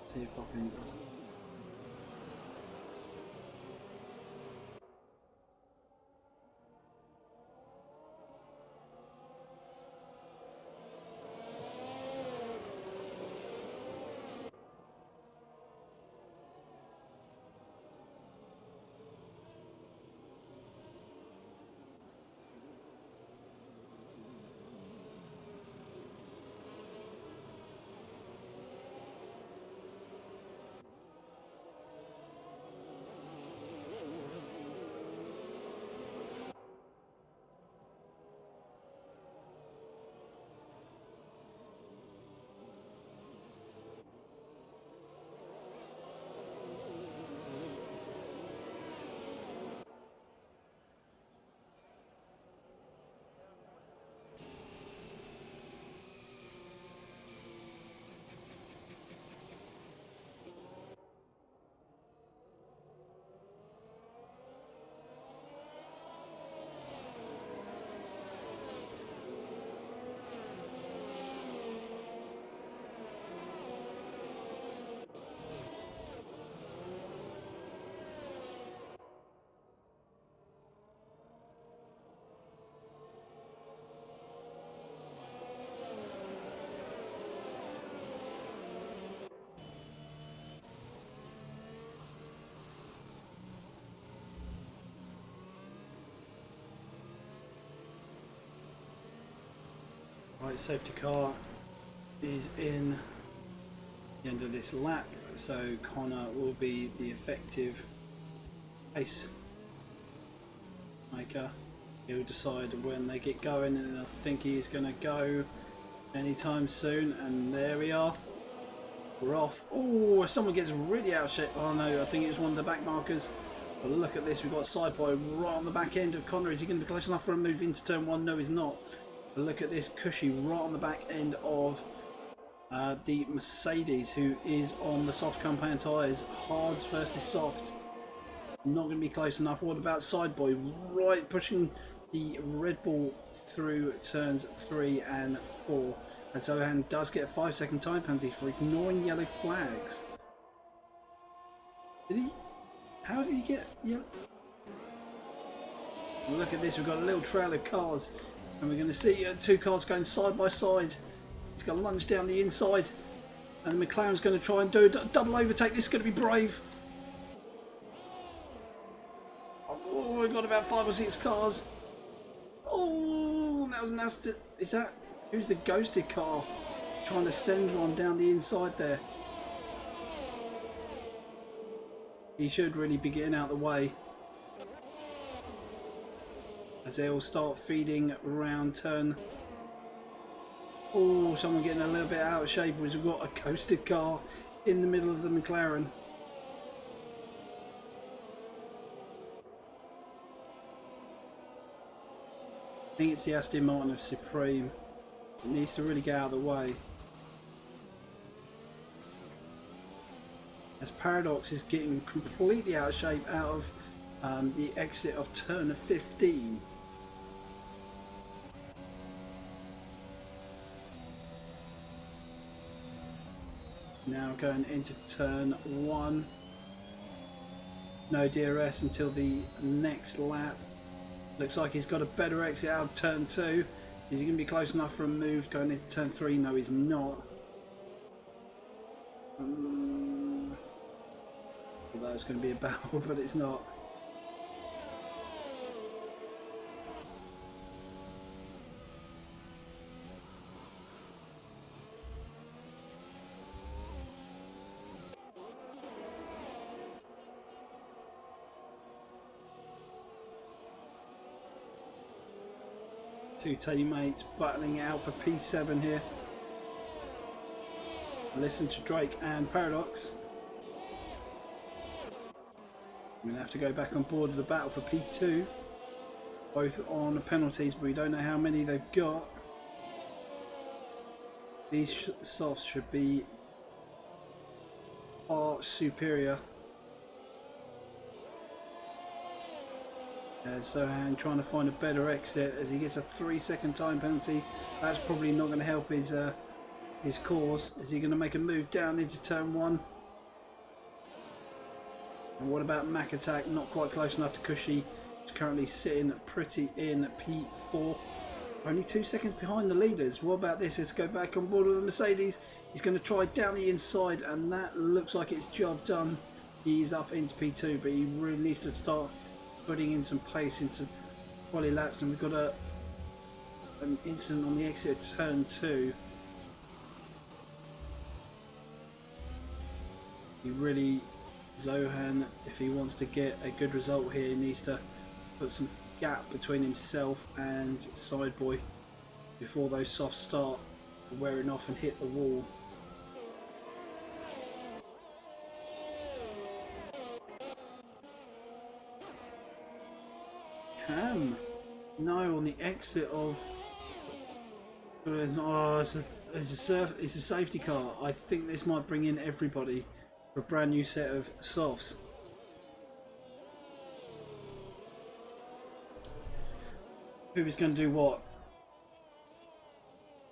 [SPEAKER 1] See if I can. Right, safety car is in the end of this lap, so Connor will be the effective pace maker. He'll decide when they get going, and I think he's going to go anytime soon. And there we are. We're off. Oh, someone gets really out of shape. Oh no, I think it was one of the back markers. But look at this, we've got a side boy right on the back end of Connor. Is he going to be close enough for a move into turn one? No, he's not. But look at this cushy right on the back end of the Mercedes, who is on the soft compound tyres. Hards versus soft. Not going to be close enough. What about side boy? Right, pushing the Red Bull through turns 3 and 4. And Zohan does get a 5-second time penalty for ignoring yellow flags. Did he? How did he get yellow? Look at this, we've got a little trail of cars. And we're going to see 2 cars going side by side. He's going to lunge down the inside. And McLaren's going to try and do a double overtake. This is going to be brave. I thought we've got about 5 or 6 cars. Oh, that was nasty. Is that... Who's the ghosted car? Trying to send one down the inside there. He should really be getting out of the way. As they'll start feeding around turn. Oh, someone getting a little bit out of shape as we've got a ghosted car in the middle of the McLaren. I think it's the Aston Martin of Supreme. It needs to really get out of the way. As Paradox is getting completely out of shape out of the exit of turn 15. Now going into turn 1. No DRS until the next lap. Looks like he's got a better exit out of turn 2. Is he going to be close enough for a move going into turn 3? No, he's not. Although it's going to be a battle, but it's not. Two teammates battling out for P7 here. Listen to Drake and Paradox. We're going to have to go back on board of the battle for P2. Both on penalties, but we don't know how many they've got. These softs should be far superior. Zohan trying to find a better exit as he gets a 3-second time penalty. That's probably not going to help his cause. Is he going to make a move down into turn 1? And what about Mac Attack? Not quite close enough to Cushy. He's currently sitting pretty in P4. Only 2 seconds behind the leaders. What about this? Let's go back on board with the Mercedes. He's going to try down the inside, and that looks like it's job done. He's up into P2, but he really needs to start putting in some pace into quali laps. And we've got an incident on the exit of turn 2. He really... Zohan, if he wants to get a good result here, needs to put some gap between himself and Sideboy before those softs start wearing off and hit the wall. Cam, no, on the exit of... Oh, it's a safety car. I think this might bring in everybody for a brand new set of softs. Who is going to do what?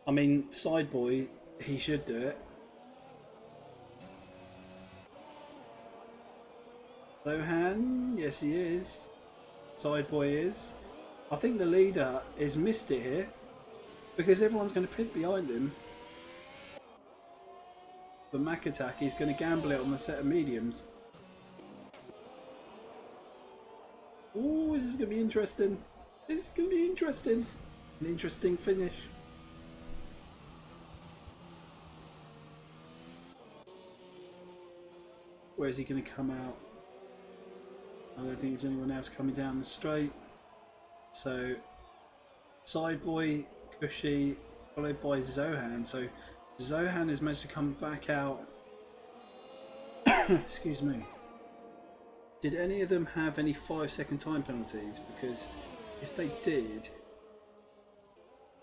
[SPEAKER 1] I mean, Sideboy, he should do it. Zohan, yes he is. Sideboy is. I think the leader has missed it here because everyone's going to pit behind him. But Mac Attack, he's going to gamble it on the set of mediums. Oh, this is going to be interesting. This is going to be interesting. An interesting finish. Where is he going to come out? I don't think there's anyone else coming down the straight. So, Sideboy, Cushy, followed by Zohan. So, Zohan has managed to come back out. Excuse me. Did any of them have any 5-second time penalties? Because if they did,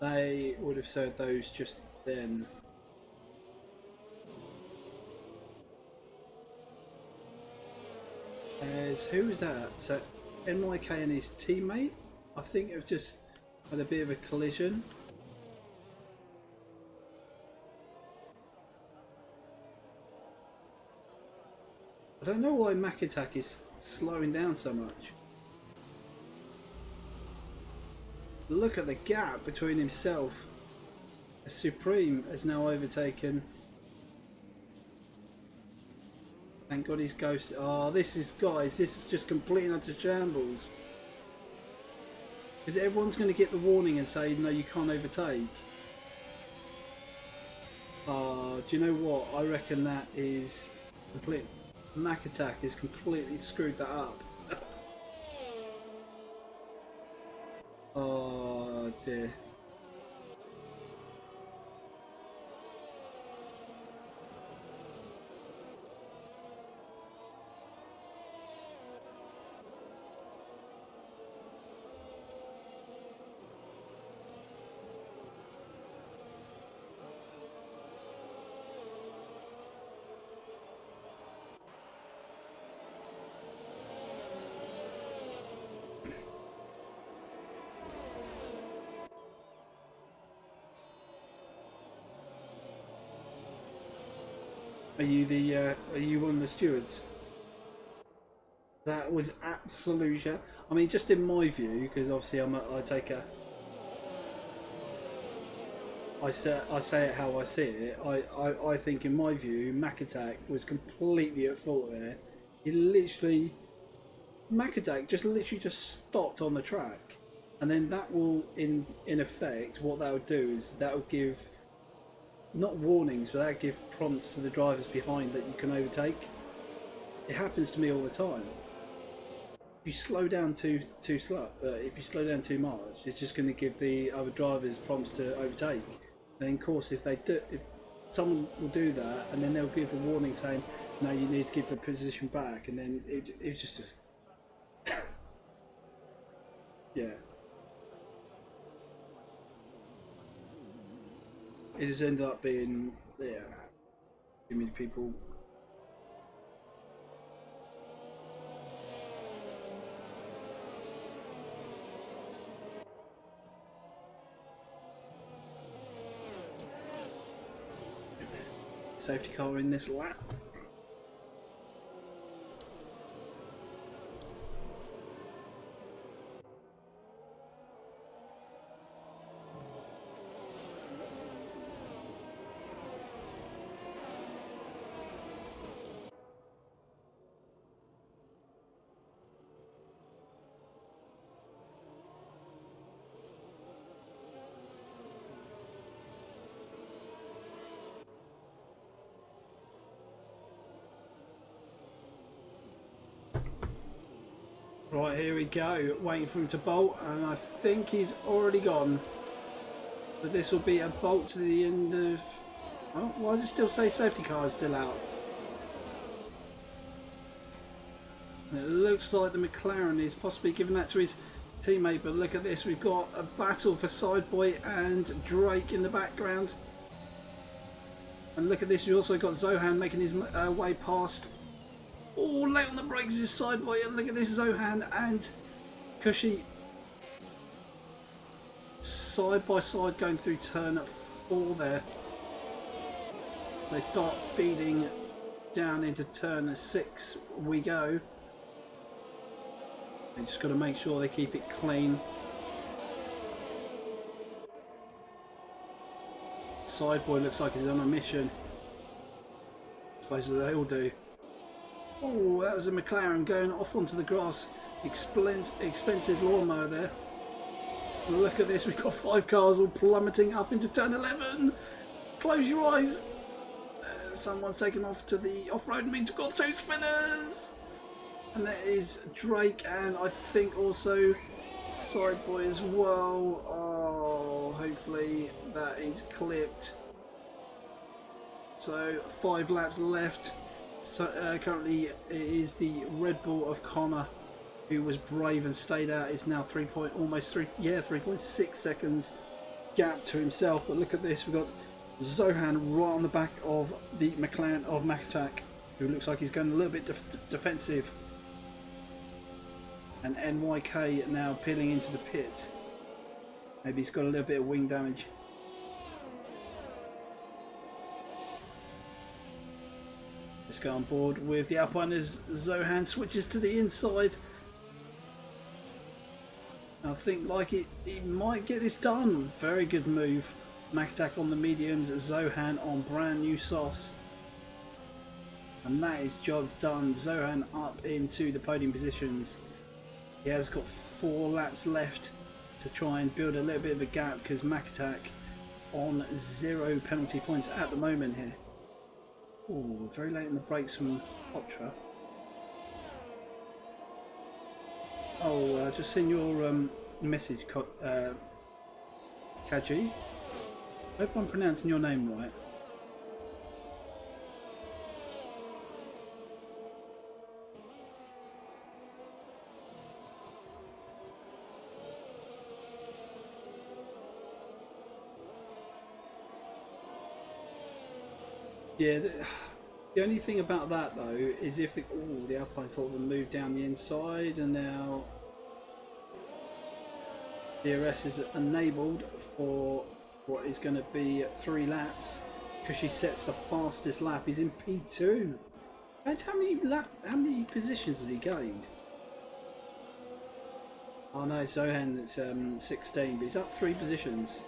[SPEAKER 1] they would have served those just then. As who was that? So NYK and his teammate. I think I've just had a bit of a collision. I don't know why Mac Attack is slowing down so much. Look at the gap between himself. Supreme has now overtaken. Thank God he's ghosted. Oh, this is, guys, this is just completely utter shambles. Because everyone's going to get the warning and say, no, you can't overtake. Do you know what? I reckon that is complete. Mac Attack has completely screwed that up. Oh dear. Are you one of the stewards? That was absolute shit. I mean, just in my view, because obviously I say it how I see it. I think in my view, Mac Attack was completely at fault there. He literally, Mac Attack just literally just stopped on the track, and then that will in effect what that would do is that will give not warnings, but that give prompts to the drivers behind that you can overtake. It happens to me all the time. If you slow down too slow, if you slow down too much, it's just going to give the other drivers prompts to overtake. And then, of course, if someone will do that, and then they'll give a warning saying, "No, you need to give the position back," and then it's just yeah. It just ended up being too many people. Safety car in this lap. Right, here we go, waiting for him to bolt, and I think he's already gone. But this will be a bolt to the end of... Oh, why does it still say safety car is still out? And it looks like the McLaren is possibly giving that to his teammate, but look at this, we've got a battle for Sideboy and Drake in the background. And look at this, we've also got Zohan making his way past. Oh, late on the brakes is Sideboy, and look at this, Zohan and Cushy side by side going through turn 4 there. So they start feeding down into turn 6 we go. They just got to make sure they keep it clean. Sideboy looks like he's on a mission. I suppose they all do. Oh, that was a McLaren going off onto the grass. Expensive lawnmower there. Look at this, we've got 5 cars all plummeting up into turn 11. Close your eyes. Someone's taken off to the off-road and we've got 2 spinners. And that is Drake and I think also Sideboy as well. Oh, hopefully that is clipped. So 5 laps left. So currently it is the Red Bull of Connor, who was brave and stayed out. Is now 3.6 seconds gap to himself. But look at this, we've got Zohan right on the back of the McLaren of Mac Attack, who looks like he's going a little bit defensive. And NYK now peeling into the pit. Maybe he's got a little bit of wing damage. Let's go on board with the Alpine as Zohan switches to the inside. I think like he might get this done. Very good move. Makatak on the mediums, Zohan on brand new softs. And that is job done. Zohan up into the podium positions. He has got 4 laps left to try and build a little bit of a gap because Makatak on 0 penalty points at the moment here. Oh, very late in the brakes from Potra. Oh, just seen your message, Kaji. Hope I'm pronouncing your name right. Yeah, the only thing about that though is if the Alpine thought would move down the inside, and now DRS is enabled for what is going to be 3 laps because she sets the fastest lap. He's in P2. And how many positions has he gained? Oh no, Zohan it's 16, but he's up 3 positions.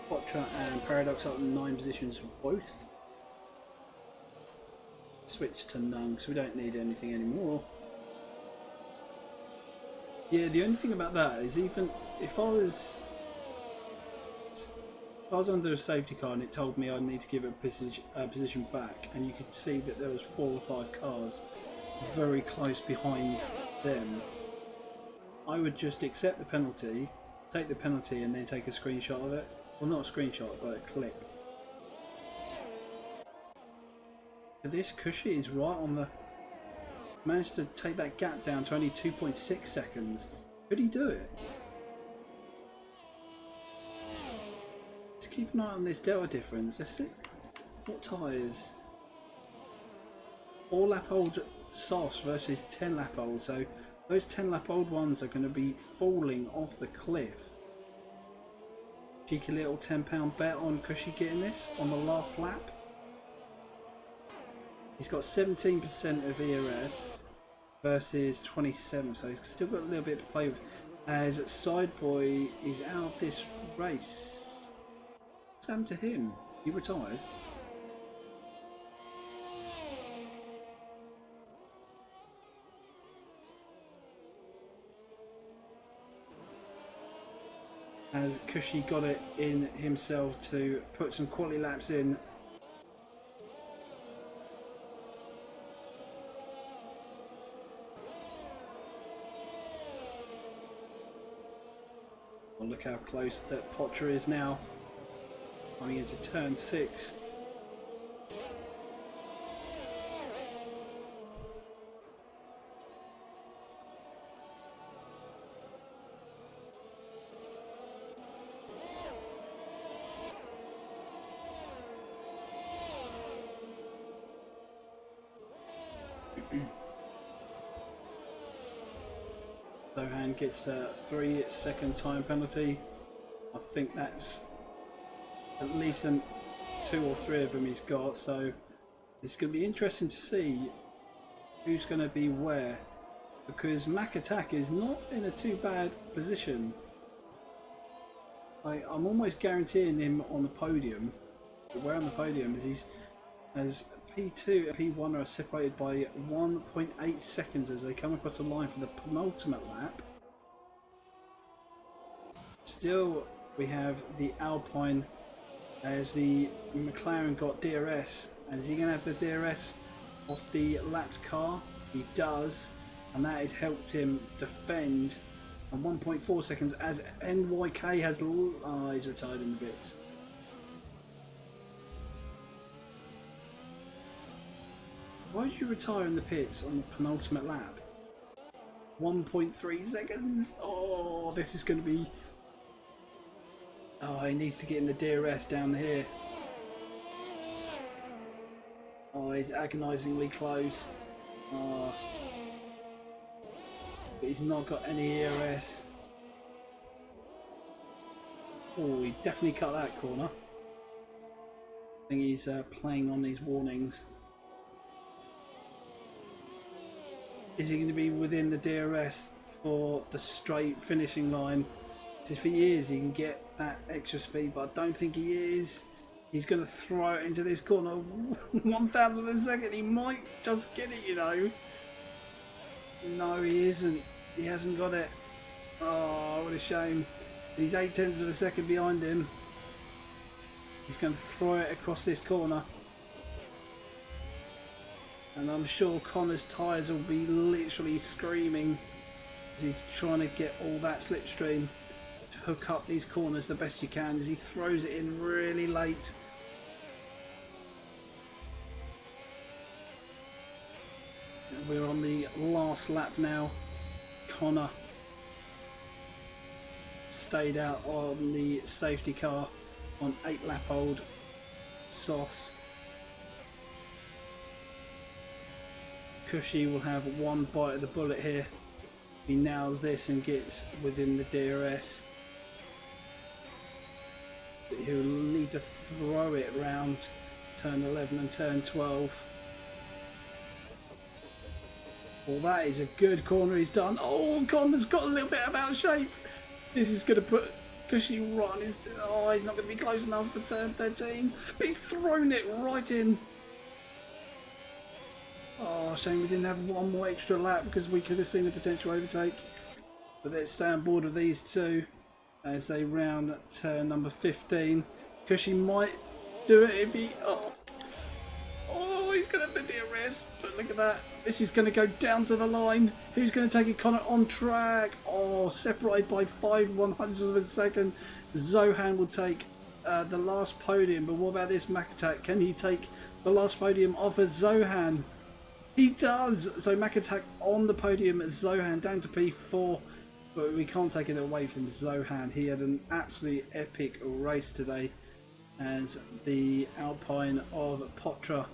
[SPEAKER 1] Potra and Paradox up 9 positions for both. Switch to none, so we don't need anything anymore. Yeah, the only thing about that is even if I was under a safety car and it told me I need to give it a position back, and you could see that there was 4 or 5 cars very close behind them, I would just accept the penalty, take the penalty, and then take a screenshot of it. Well, not a screenshot, but a clip. This Cushy is right on the... Managed to take that gap down to only 2.6 seconds. Could he do it? Let's keep an eye on this delta difference. Let's see. What tyres? 4 lap old softs versus 10 lap old. So those 10 lap old ones are going to be falling off the cliff. Cheeky little £10 bet on Cushy getting this on the last lap. He's got 17% of ERS versus 27, so he's still got a little bit to play with. As Sideboy is out of this race. What's happened to him? Is he retired? Has Cushy got it in himself to put some quality laps in? Look how close that Potra is now, coming into turn 6. Zohan gets a 3-second time penalty. I think that's at least 2 or 3 of them he's got, so it's going to be interesting to see who's going to be where, because Makatak is not in a too bad position. I'm almost guaranteeing him on the podium. But where on the podium is he's as P2 and P1 are separated by 1.8 seconds as they come across the line for the penultimate lap. Still, we have the Alpine as the McLaren got DRS. And is he going to have the DRS off the lapped car? He does, and that has helped him defend on 1.4 seconds as NYK has... he's retired in the bits. Why did you retire in the pits on the penultimate lap? 1.3 seconds. Oh, this is going to be... Oh, he needs to get in the DRS down here. Oh, he's agonisingly close. Oh. but he's not got any ERS. Oh, he definitely cut that corner. I think he's playing on these warnings. Is he going to be within the DRS for the straight finishing line? If he is, he can get that extra speed, but I don't think he is. He's going to throw it into this corner. 1,000 of a second. He might just get it, you know. No, he isn't. He hasn't got it. Oh, what a shame. He's 0.8 of a second behind him. He's going to throw it across this corner. And I'm sure Connor's tyres will be literally screaming as he's trying to get all that slipstream to hook up these corners the best you can as he throws it in really late. And we're on the last lap now. Connor stayed out on the safety car on 8-lap-old softs. Cushy will have one bite of the bullet here. He nails this and gets within the DRS. But he'll need to throw it round turn 11 and turn 12. Well, that is a good corner he's done. Oh, Connor's got a little bit of out of shape. This is going to put Cushy right on his... Oh, he's not going to be close enough for turn 13. But he's thrown it right in. Oh, shame we didn't have one more extra lap because we could have seen a potential overtake. But let's stay on board with these two as they round turn number 15. Cushy might do it if he... Oh, he's going to have the DRS. But look at that. This is going to go down to the line. Who's going to take it? Connor on track. Oh, separated by 5/100ths of a second. Zohan will take the last podium. But what about this Makatak? Can he take the last podium off of Zohan? He does! So Makatak on the podium at Zohan down to P4, but we can't take it away from Zohan. He had an absolutely epic race today as the Alpine of Potra.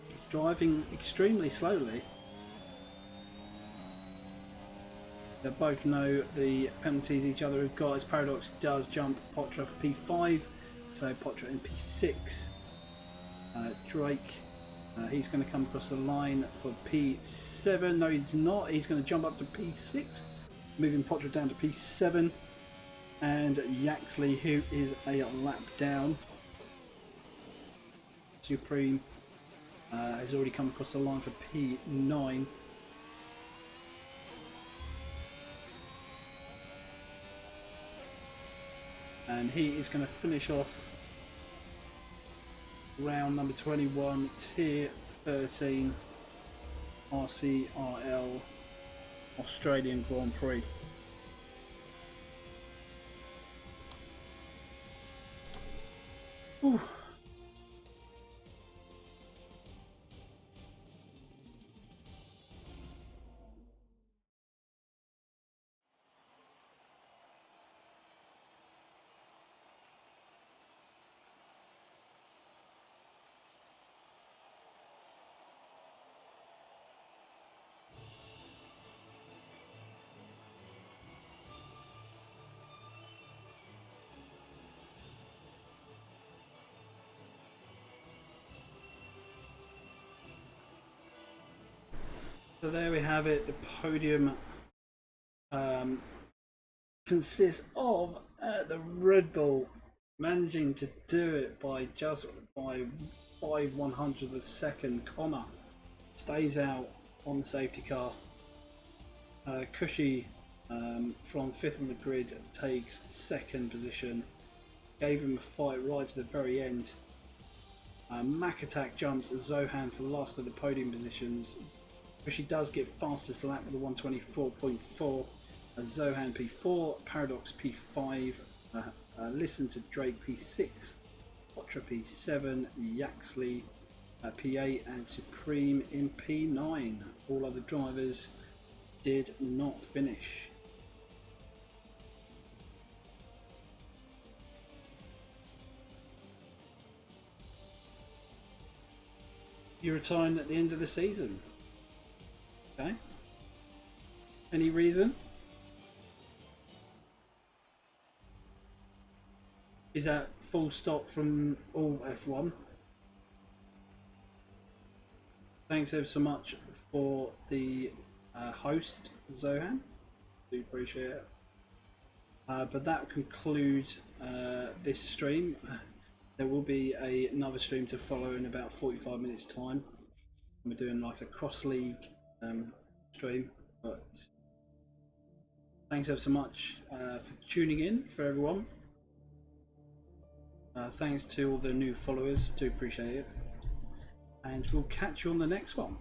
[SPEAKER 1] He's driving extremely slowly. They both know the penalties each other have got as Paradox does jump Potra for P5, so Potra in P6. Drake. He's going to come across the line for P7. No, he's not. He's going to jump up to P6, moving Potra down to P7. And Yaxley, who is a lap down. Supreme has already come across the line for P9. And he is going to finish off round number 21, tier 13, RCRL Australian Grand Prix. Ooh. So there we have it. The podium consists of the Red Bull managing to do it by just by 5/100ths of a second. Connor stays out on the safety car. Cushy from 5th on the grid takes 2nd position. Gave him a fight right to the very end. Makatak jumps Zohan for the last of the podium positions. Cushy does get fastest lap with a 124.4. Zohan P4, Paradox P5, Listen to Drake P6, Potra P7, Yaxley P8 and Supreme in P9. All other drivers did not finish. You're retiring at the end of the season. Okay. Any reason? Is that full stop from all F1? Thanks ever so much for the host, Zohan. Do appreciate it. But that concludes this stream. There will be another stream to follow in about 45 minutes time. We're doing like a cross league stream, but thanks ever so much for tuning in for everyone. Thanks to all the new followers, do appreciate it. And we'll catch you on the next one.